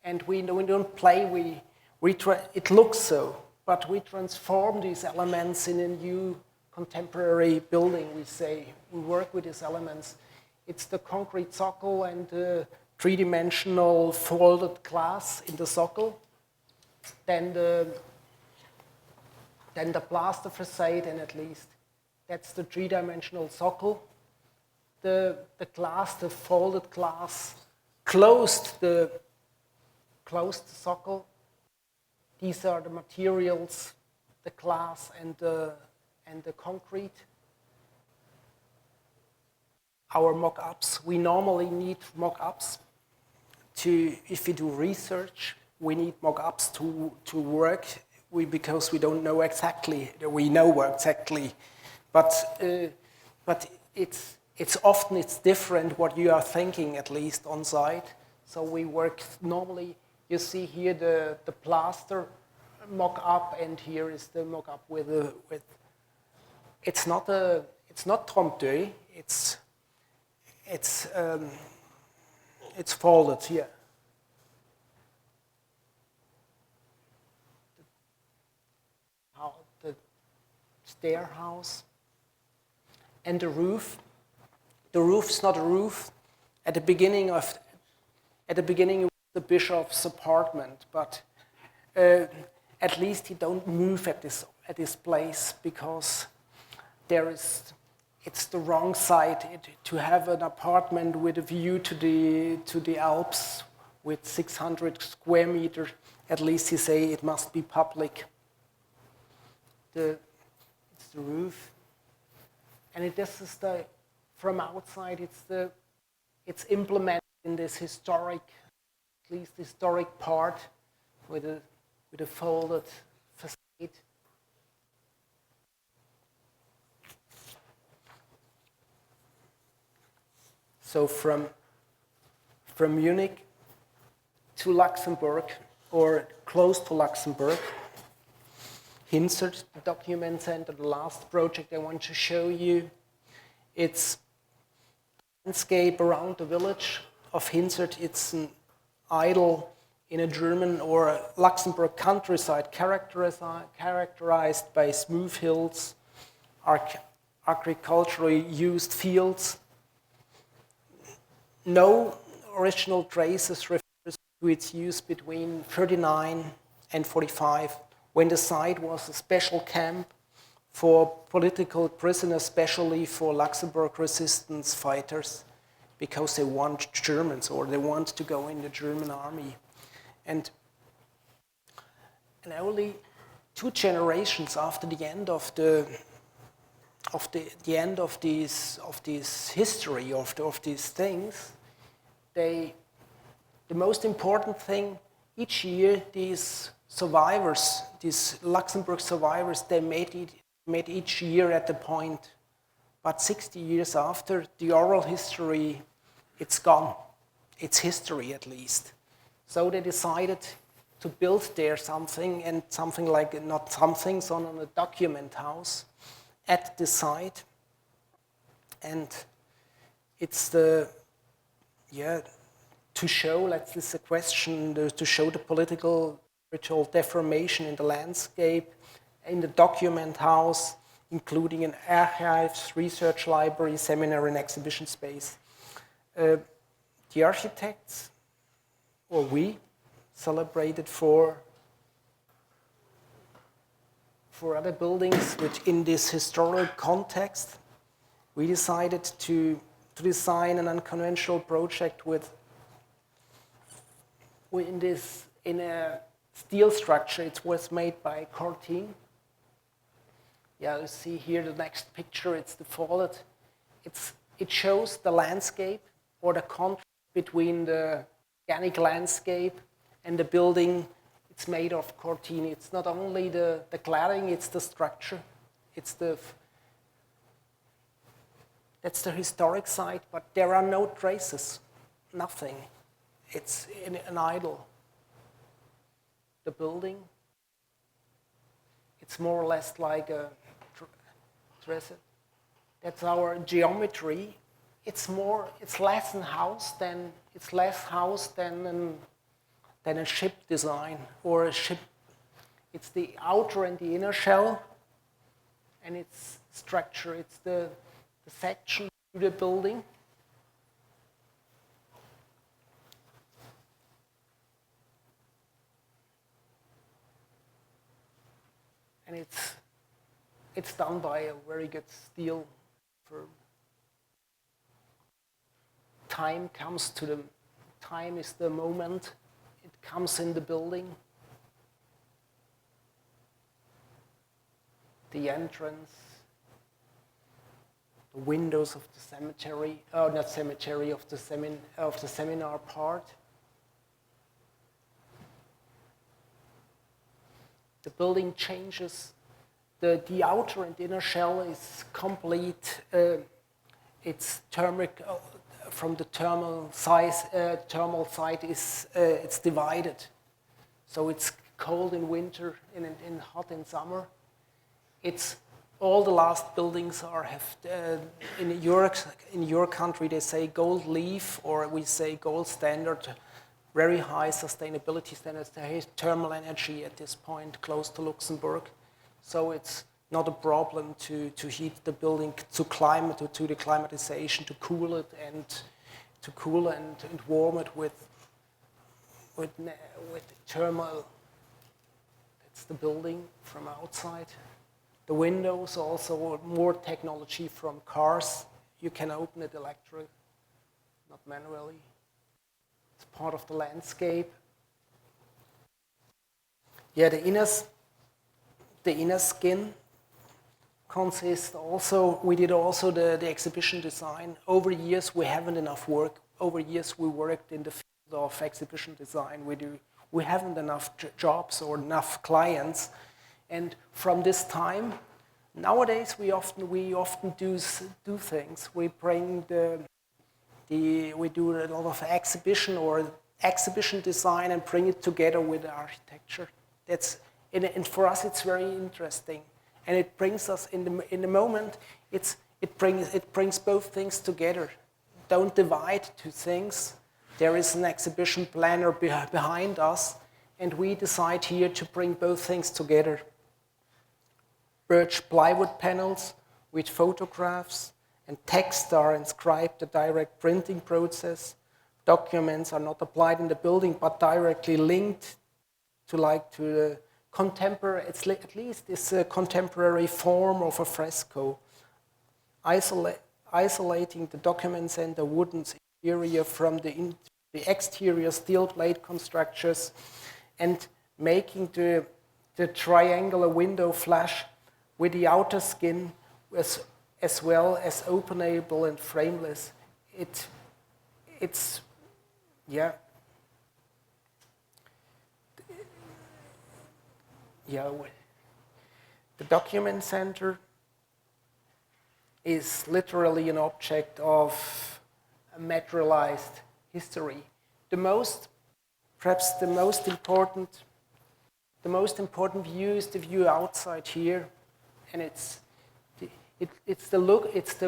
And we don't play, it looks so, but we transform these elements in a new contemporary building. We say, we work with these elements. It's the concrete socle and the three-dimensional folded glass in the socle. Then the plaster facade, and at least that's the three-dimensional socle. The glass, the folded glass, closed the socle. These are the materials, the glass and the concrete. Our mock-ups, we normally need mock-ups if we do research, we need mock-ups to work because we don't know exactly, we know exactly, but it's often different what you are thinking, at least on site. So we work normally, you see here the plaster mock-up, and here is the mock-up with it's not trompe d'oeil, it's folded here. The stair house and the roof. The roof is not a roof. At the beginning it was the bishop's apartment, but at least he don't move at this place because it's the wrong side to have an apartment with a view to the Alps with 600 square meters. At least he say it must be public. It's the roof, and this is from outside. It's implemented in this historic part with a folded facade. So from Munich to Luxembourg, or close to Luxembourg, Hinsert, the document center, the last project I want to show you, it's landscape around the village of Hinsert. It's an idle in a German or a Luxembourg countryside characterized by smooth hills, agriculturally used fields. No original traces refers to its use between 39 and 45, when the site was a special camp for political prisoners, especially for Luxembourg resistance fighters, because they want Germans or they want to go in the German army. And only 2 generations after the end of this history of these things, the most important thing, each year these survivors, these Luxembourg survivors, they made each year at the point, but 60 years after, the oral history, it's gone. It's history, at least. So they decided to build there something, and something like, not something, so on a document house at the site. And it's to show, this is a question, to show the political spiritual deformation in the landscape, in the document house, including an archives, research library, seminar, and exhibition space. The architects, or we, celebrated for other buildings which in this historic context, we decided to design an unconventional project in a steel structure. It was made by Cortin. Yeah, you see here the next picture, it's the folded. It shows the landscape or the contrast between the organic landscape and the building. It's made of Cortin. It's not only the cladding, it's the structure. That's the historic site, but there are no traces, nothing. It's an idol. The building, it's more or less like a dresser. That's our geometry. It's less house than than a ship design or a ship. It's the outer and the inner shell, and its structure. It's the section to the building. And it's done by a very good steel firm. Time is the moment. It comes in the building. The entrance, the windows of the cemetery, not cemetery, of the seminar part. The building changes. The outer and inner shell is complete. It's thermic from the thermal side is it's divided. So it's cold in winter and hot in summer. It's all the last buildings have in your country they say gold leaf, or we say gold standard, very high sustainability standards. There is thermal energy at this point close to Luxembourg, so it's not a problem to heat the building, to the climatization, to cool it and warm it with thermal. That's the building from outside. The windows also more technology from cars. You can open it electric, not manually. It's part of the landscape. Yeah, the inner skin consists also. We did also the exhibition design. Over years we haven't enough work. Over years we worked in the field of exhibition design. We haven't enough jobs or enough clients. And from this time, nowadays we often do things. We bring we do a lot of exhibition design and bring it together with the architecture. And for us it's very interesting, and it brings us in the moment. It brings both things together. Don't divide two things. There is an exhibition planner behind us, and we decide here to bring both things together. Birch plywood panels with photographs and text are inscribed the direct printing process. Documents are not applied in the building but directly linked to the contemporary, at least it's a contemporary form of a fresco. Isolating the document center wooden interior from the exterior steel plate constructions and making the triangular window flush with the outer skin as well as openable and frameless. It's the document center is literally an object of a materialized history. Perhaps the most important view is the view outside here, and it's the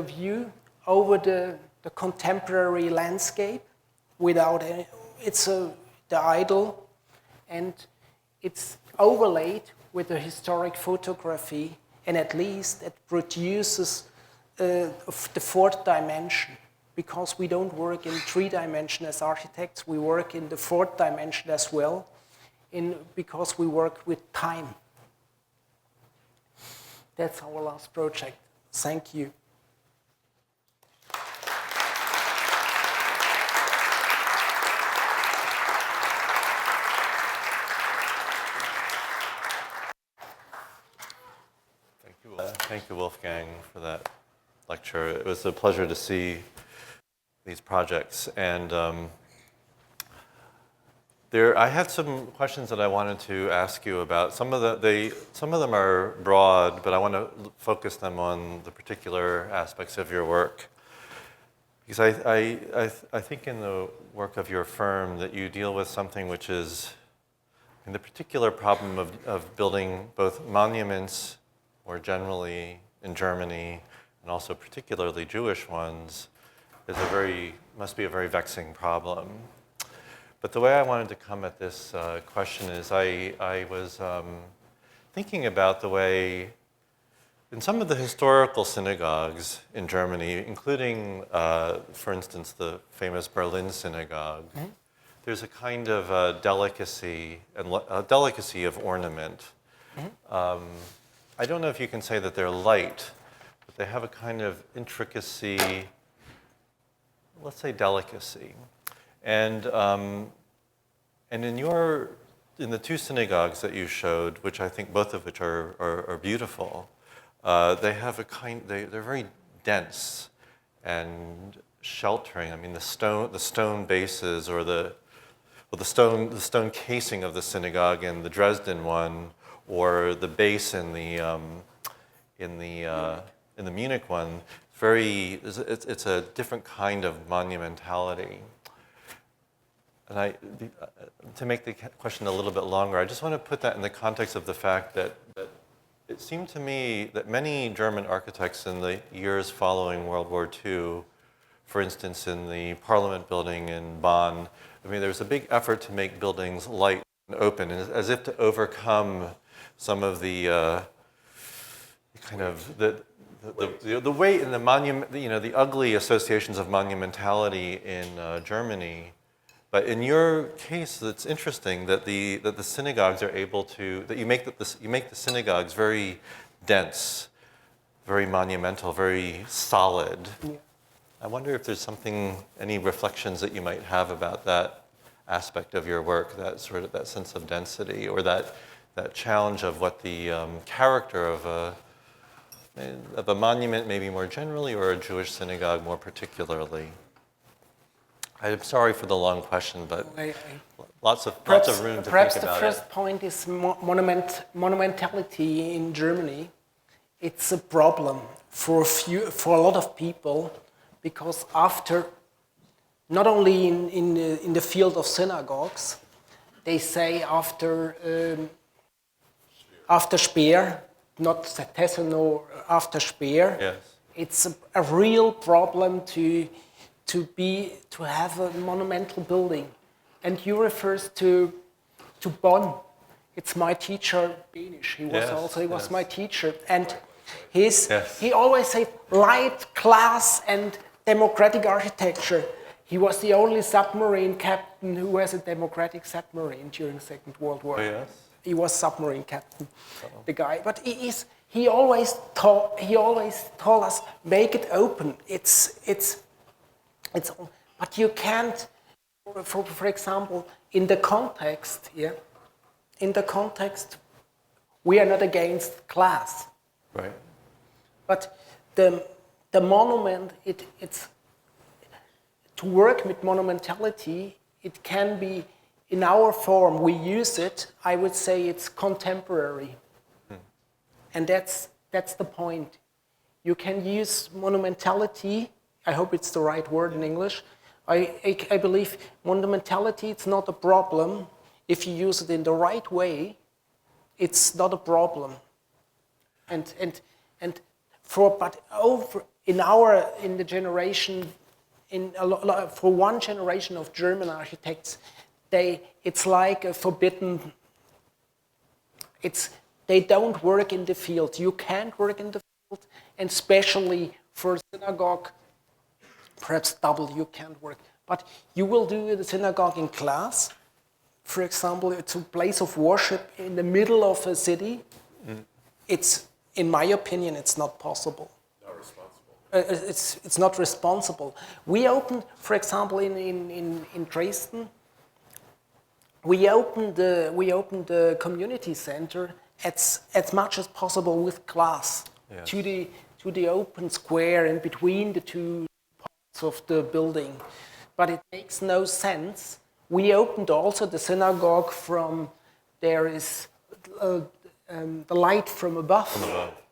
view over the contemporary landscape without any. It's the idol, and it's overlaid with the historic photography, and at least it produces the fourth dimension, because we don't work in 3 dimension as architects, we work in the 4th dimension as well, because we work with time. That's our last project. Thank you. Thank you, Wolfgang, for that lecture. It was a pleasure to see these projects. And I had some questions that I wanted to ask you about. Some of them are broad, but I want to focus them on the particular aspects of your work. Because I think in the work of your firm that you deal with something which is in the particular problem of building both monuments more generally in Germany, and also particularly Jewish ones, must be a very vexing problem. But the way I wanted to come at this question is I was thinking about the way in some of the historical synagogues in Germany, including, for instance, the famous Berlin Synagogue, there's a kind of delicacy of ornament. I don't know if you can say that they're light, but they have a kind of intricacy, let's say delicacy. And in the two synagogues that you showed, which I think both of which are beautiful, they have they're very dense and sheltering. I mean, the stone bases or the stone casing of the synagogue in the Dresden one, or the base in the Munich one, it's a different kind of monumentality. And to make the question a little bit longer, I just want to put that in the context of the fact that it seemed to me that many German architects in the years following World War II, for instance, in the Parliament building in Bonn, I mean, there was a big effort to make buildings light and open, and as if to overcome some of the kind of the weight and the monument, the ugly associations of monumentality in Germany. But in your case, it's interesting that the synagogues are able to, that you make the synagogues very dense, very monumental, very solid. Yeah. I wonder if there's any reflections that you might have about that aspect of your work, that sense of density, or that challenge of what the character of a monument maybe more generally, or a Jewish synagogue more particularly. I'm sorry for the long question, but lots of room to think about it. Perhaps the first point is monumentality in Germany. It's a problem for a lot of people, because after, not only in the field of synagogues, they say after Speer, not Tessenow, after Speer, yes. It's a real problem to have a monumental building. And you refers to Bonn. It's my teacher, Benisch. He was my teacher. And he always said light, class, and democratic architecture. He was the only submarine captain who has a democratic submarine during the Second World War. Oh, yes? He was submarine captain, the guy. But he always told us, make it open. But you can't, for example, in the context, we are not against class. Right. But the monument, it's to work with monumentality, it can be, in our form, we use it, I would say it's contemporary. And that's the point. You can use monumentality, I hope it's the right word in English. I believe monumentality, it's not a problem. If you use it in the right way, it's not a problem. In the generation, for one generation of German architects, it's like a forbidden. They don't work in the field. You can't work in the field, and especially for synagogue, perhaps double, you can't work. But you will do the synagogue in class. For example, it's a place of worship in the middle of a city. It's, in my opinion, it's not possible. Not responsible. It's not responsible. We opened, for example, in Dresden, we opened the community center as much as possible with glass, yes, to the open square in between the two parts of the building. But it makes no sense. We opened also the synagogue there is the light from above.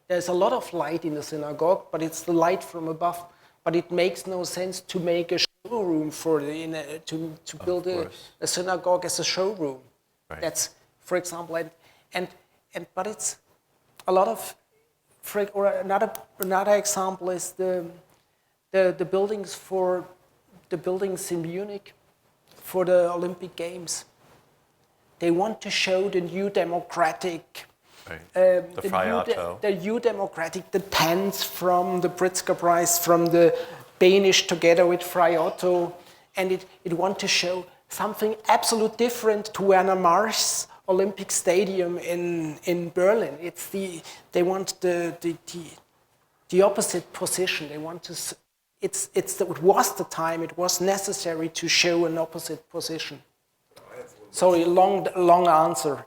There's a lot of light in the synagogue, but it's the light from above. But it makes no sense to make a showroom to build a synagogue as a showroom. Right. That's, for example, but it's a lot of. Or another example is the buildings in Munich for the Olympic Games. They want to show the new democratic, The Friato. the new democratic, the tents from the Pritzker Prize, from the Danish together with Friato, and it want to show something absolutely different to Werner Marsch's Olympic Stadium in Berlin. They want the opposite position. They want to. It was the time. It was necessary to show an opposite position. Sorry, long answer.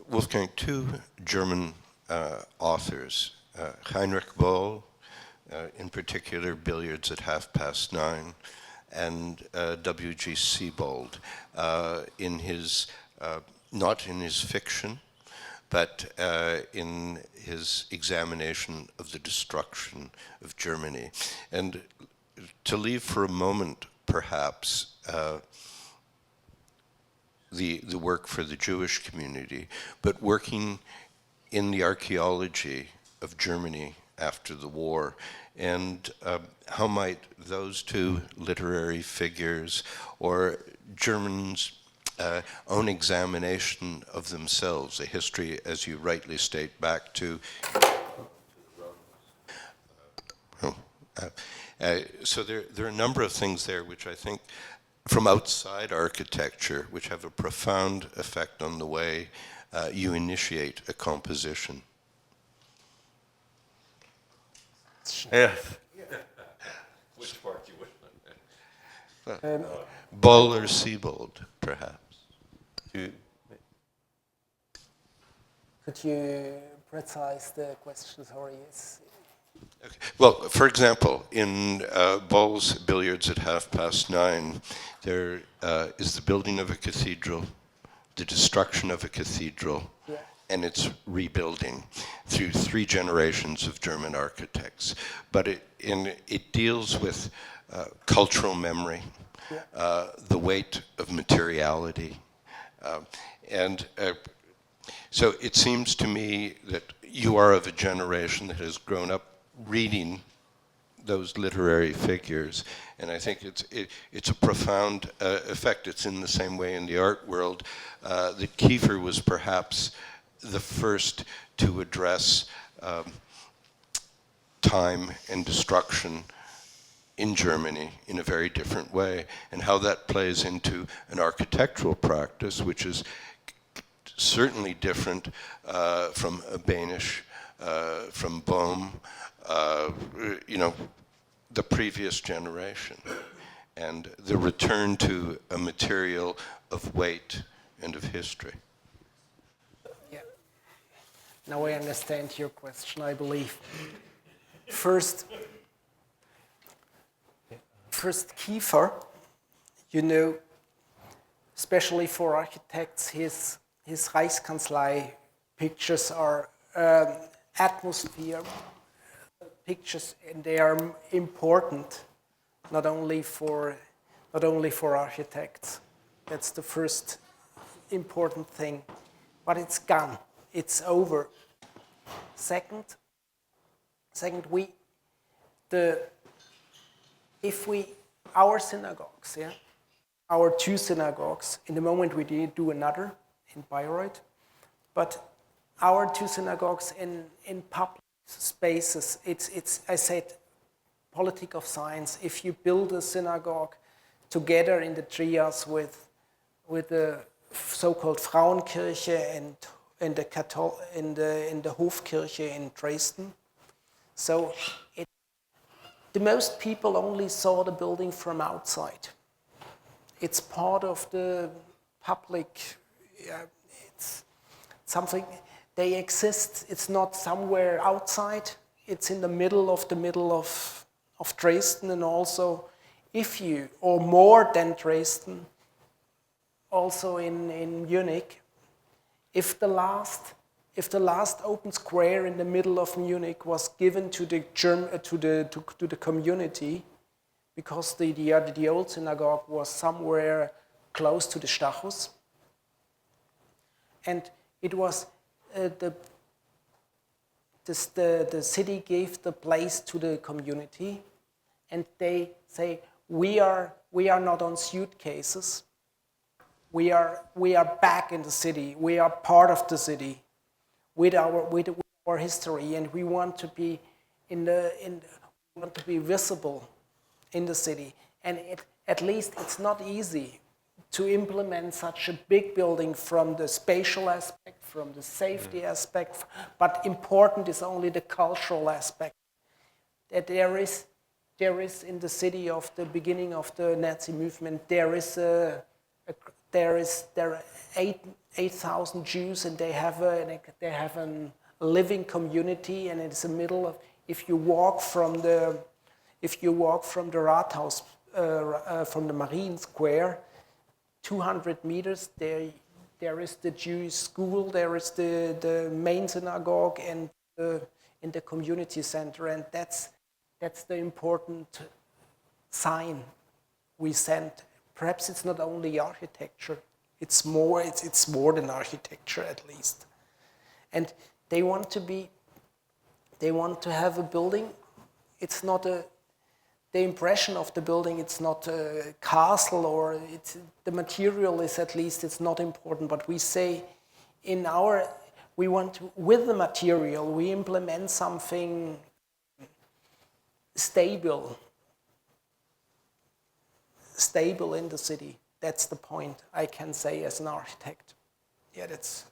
Wolfgang, two German authors, Heinrich Böll, in particular, Billiards at 9:30, and W.G. Siebold, in his, not in his fiction, but in his examination of the destruction of Germany. And to leave for a moment, perhaps, the work for the Jewish community, but working in the archaeology of Germany after the war, and how might those two literary figures or Germans' own examination of themselves, a history, as you rightly state, back to so there are a number of things there which I think from outside architecture, which have a profound effect on the way you initiate a composition. Yes. Which part you wish? Böll or Siebold, perhaps. Could you precise the question? Sorry. Okay. Well, for example, in Böll's Billiards at 9:30, there is the building of a cathedral, the destruction of a cathedral, yeah, and its rebuilding through 3 generations of German architects. But it deals with cultural memory, yeah, the weight of materiality, and so it seems to me that you are of a generation that has grown up reading those literary figures, and I think it's a profound effect. It's in the same way in the art world that Kiefer was perhaps the first to address time and destruction in Germany in a very different way, and how that plays into an architectural practice, which is certainly different from Banish, from Bohm, the previous generation, and the return to a material of weight and of history. yeah. Now I understand your question, I believe. First Kiefer, especially for architects, his Reichskanzlei pictures are atmosphere pictures, and they are important not only for architects. That's the first important thing. But it's gone. It's over. Second, our synagogues, yeah, our 2 synagogues. In the moment we did do another in Bayreuth, but our 2 synagogues in public spaces. It's I said, politic of science. If you build a synagogue together in the trias with the so-called Frauenkirche and in the Hofkirche in Dresden, so the most people only saw the building from outside. It's part of the public. It's something. They exist. It's not somewhere outside. It's in the middle of Dresden, and also, or more than Dresden, also in Munich. If the last open square in the middle of Munich was given to the community, because the old synagogue was somewhere close to the Stachus, and it was the city gave the place to the community, and they say, We are not on suitcases. We are back in the city. We are part of the city with our history, and we want to be want to be visible in the city. And at least it's not easy to implement such a big building from the spatial aspect, from the safety aspect, but important is only the cultural aspect. That there is in the city of the beginning of the Nazi movement, there are 8,000 Jews, and they have a living community, and it's the middle of. If you walk from the Rathaus, from the Marine Square, 200 meters, there is the Jewish school, there is the main synagogue, and in the community center, and that's the important sign we send. Perhaps it's not only architecture; it's more than architecture, at least. And they want to have a building. It's not the impression of the building. It's not a castle, or the material is, at least it's not important. But we say we want to, with the material, we implement something stable in the city. That's the point I can say as an architect. Yeah, that's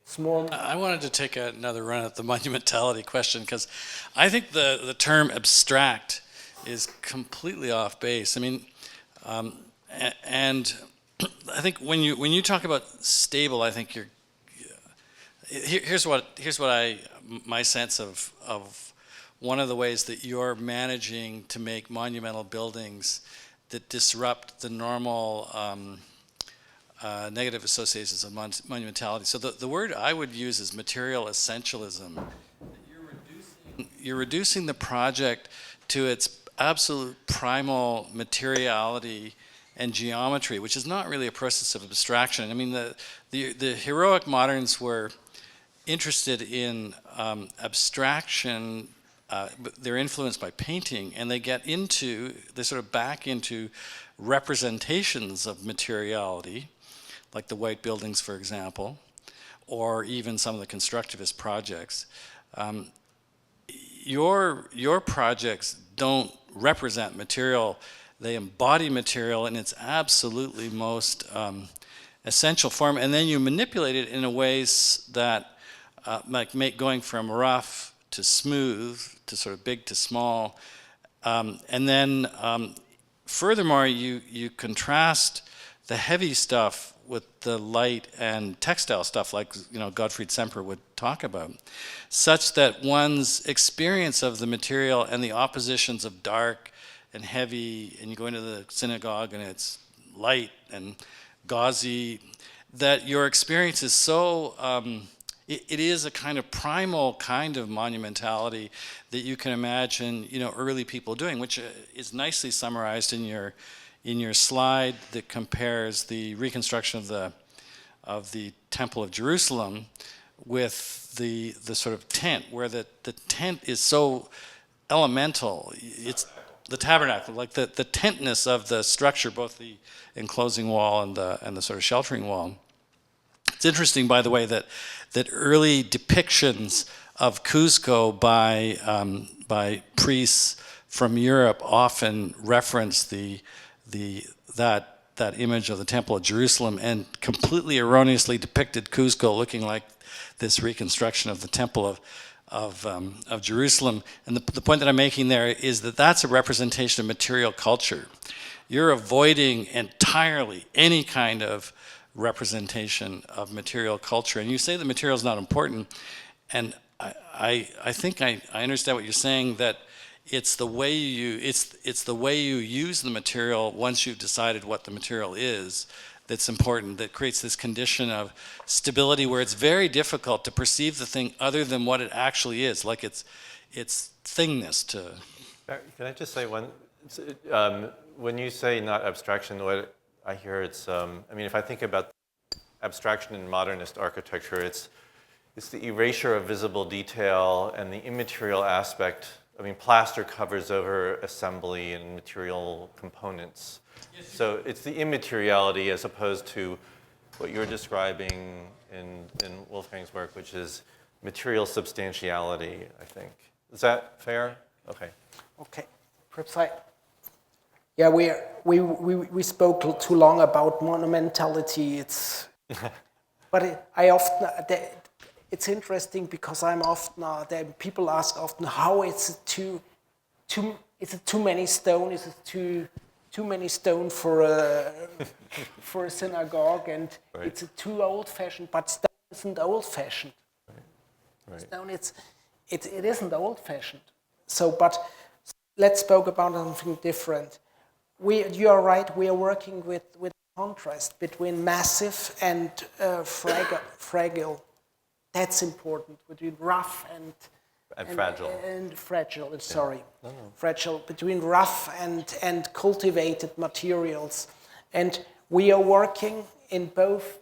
small. I wanted to take another run at the monumentality question, because I think the term abstract is completely off base. I mean, and I think when you talk about stable, I think here's my sense of one of the ways that you're managing to make monumental buildings that disrupt the normal negative associations of monumentality. So the word I would use is material essentialism. You're reducing the project to its absolute primal materiality and geometry, which is not really a process of abstraction. I mean, the heroic moderns were interested in abstraction. But they're influenced by painting, and they sort of back into representations of materiality, like the white buildings, for example, or even some of the constructivist projects. Your projects don't represent material; they embody material in its absolutely most essential form, and then you manipulate it in a ways that, like going from rough to smooth, to sort of big to small, and then furthermore, you contrast the heavy stuff with the light and textile stuff, like Gottfried Semper would talk about, such that one's experience of the material and the oppositions of dark and heavy, and you go into the synagogue and it's light and gauzy, that your experience is so. It is a kind of primal kind of monumentality that you can imagine, early people doing, which is nicely summarized in your slide that compares the reconstruction of the Temple of Jerusalem with the sort of tent, where the tent is so elemental. It's the tabernacle, like the tentness of the structure, both the enclosing wall and the sort of sheltering wall. It's interesting, by the way, that early depictions of Cuzco by priests from Europe often reference that image of the Temple of Jerusalem, and completely erroneously depicted Cuzco looking like this reconstruction of the Temple of Jerusalem. And the point that I'm making there is that that's a representation of material culture. You're avoiding entirely any kind of representation of material culture, and you say the material is not important, and I think I understand what you're saying, that it's the way you use the material once you've decided what the material is that's important, that creates this condition of stability where it's very difficult to perceive the thing other than what it actually is, like its thingness to. Can I just say when you say not abstraction, what I hear if I think about abstraction in modernist architecture, it's the erasure of visible detail and the immaterial aspect I mean, plaster covers over assembly and material components. So it's the immateriality as opposed to what you're describing in Wolfgang's work, which is material substantiality, I think. Is that fair? Okay. Okay. Perhaps yeah, we spoke too long about monumentality. It's, but it's interesting because I'm often, people ask often, how is it is it too many stone? Is it too many stone for a synagogue? And right. It's too old-fashioned, but stone isn't old-fashioned. Right. Stone, it isn't old-fashioned. So, but let's spoke about something different. You are right, we are working with contrast between massive and fragile. That's important, between rough and fragile. And fragile, sorry. No. Fragile, between rough and cultivated materials. And we are working in both,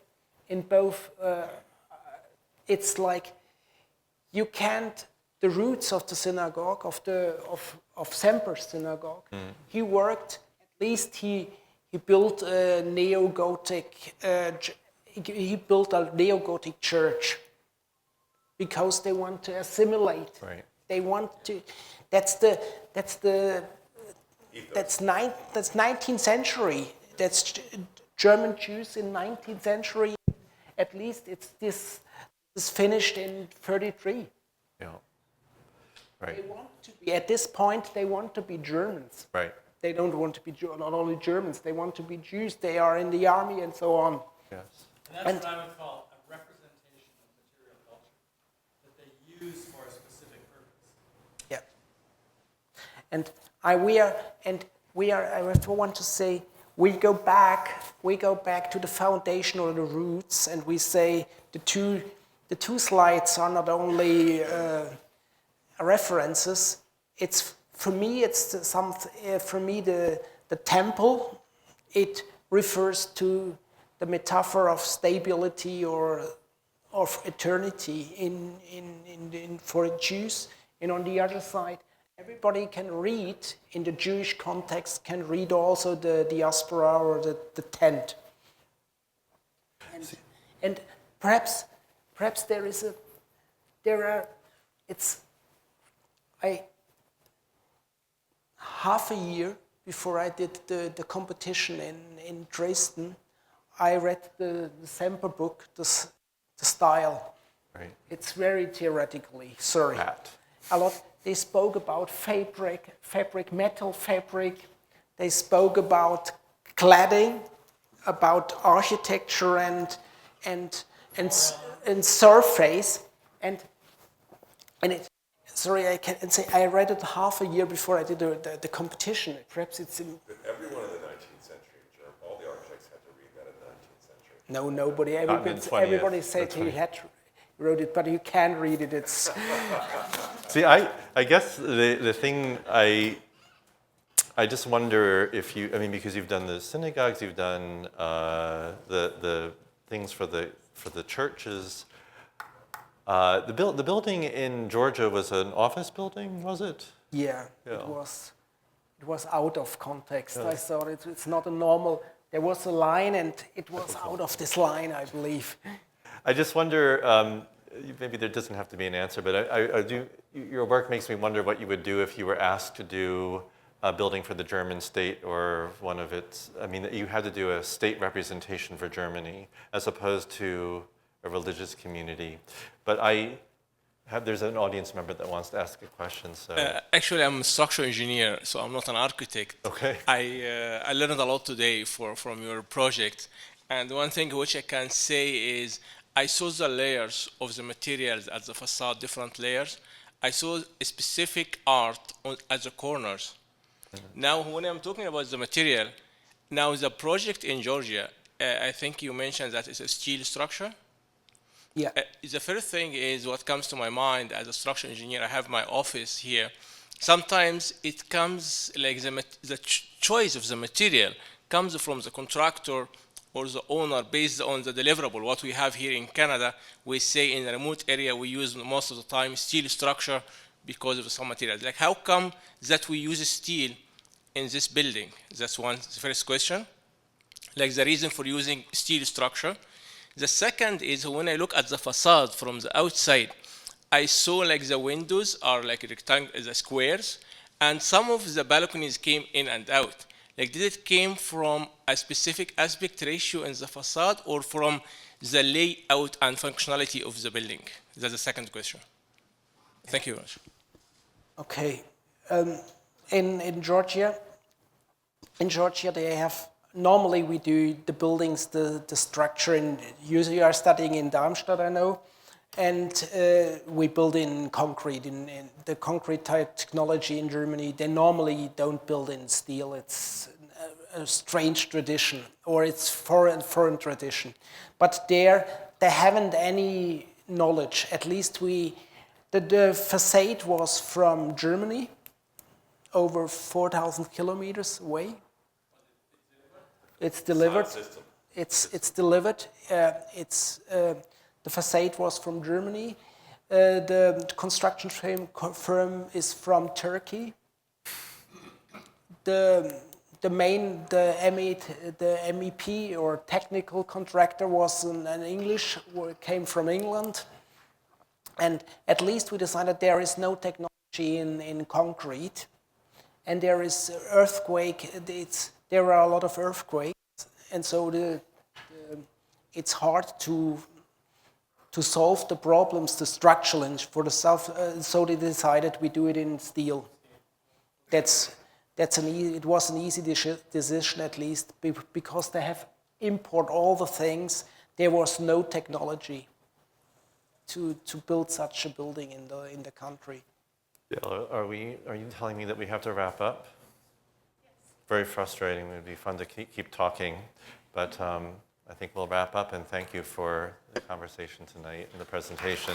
it's like you can't, the roots of the synagogue, of Semper's synagogue, he worked, at least he built a neo-Gothic, he built a neo-Gothic church because they want to assimilate. Right. They want to, that's 19th century. That's German Jews in 19th century. At least it's this is finished in 33. Yeah. Right. They want to be, at this point, they want to be Germans. Right. They don't want to be not only Germans, they want to be Jews, they are in the army and so on. Yes. And that's what I would call a representation of material culture that they use for a specific purpose. Yeah. And I want to say, we go back to the foundation or the roots, and we say the two slides are not only references. It's for me. The temple. It refers to the metaphor of stability or of eternity for Jews. And on the other side, everybody can read in the Jewish context. Can read also the diaspora or the tent. And perhaps half a year before I did the competition in Dresden, I read the Semper book, the style. Right. It's very theoretically, sorry. A lot. They spoke about fabric, metal fabric. They spoke about cladding, about architecture and surface, and it. Sorry, I can't say I read it half a year before I did the competition. Perhaps it's in. Everyone in the 19th century, all the architects had to read that in the 19th century. No, nobody. Everybody said he had wrote it, but you can read it. It's. See, I guess the thing I just wonder if you, I mean, because you've done the synagogues, you've done the things for the churches. The building in Georgia was an office building, was it? Yeah. It was out of context. Yeah. I thought it's not a normal. There was a line, and it was out of this line, I believe. I just wonder. Maybe there doesn't have to be an answer, but I do. Your work makes me wonder what you would do if you were asked to do a building for the German state or one of its. I mean, you had to do a state representation for Germany as opposed to a religious community. But there's an audience member that wants to ask a question. So actually, I'm a structural engineer, so I'm not an architect. Okay. I learned a lot today from your project, and one thing which I can say is I saw the layers of the materials at the facade, different layers. I saw a specific art at the corners. Mm-hmm. Now, when I'm talking about the material, now the project in Georgia, I think you mentioned that it's a steel structure. Yeah. The first thing is what comes to my mind as a structural engineer. I have my office here. Sometimes it comes like the choice of the material comes from the contractor or the owner based on the deliverable. What we have here in Canada, we say in a remote area we use most of the time steel structure because of some materials. Like, how come that we use steel in this building? That's one, the first question. Like the reason for using steel structure. The second is when I look at the facade from the outside, I saw like the windows are like the squares, and some of the balconies came in and out. Like, did it came from a specific aspect ratio in the facade or from the layout and functionality of the building? That's the second question. Thank you very much. Okay. In Georgia, they have, normally we do the buildings, the structure, and usually you are studying in Darmstadt, I know, and we build in concrete. In the concrete technology in Germany, they normally don't build in steel. It's a strange tradition, or it's foreign tradition. But they haven't any knowledge. At least the facade was from Germany, over 4,000 kilometers away. It's delivered. It's delivered. The facade was from Germany. The construction firm is from Turkey. The MEP or technical contractor was an English, came from England. And at least we decided there is no technology in concrete, and there is earthquake. There are a lot of earthquakes, and so it's hard to solve the problems, the structural for the so they decided we do it in steel. It was an easy decision, at least, because they have import all the things. There was no technology to build such a building in the country. Are you telling me that we have to wrap up? Yes. Very frustrating. It would be fun to keep talking, but I think we'll wrap up, and thank you for the conversation tonight and the presentation.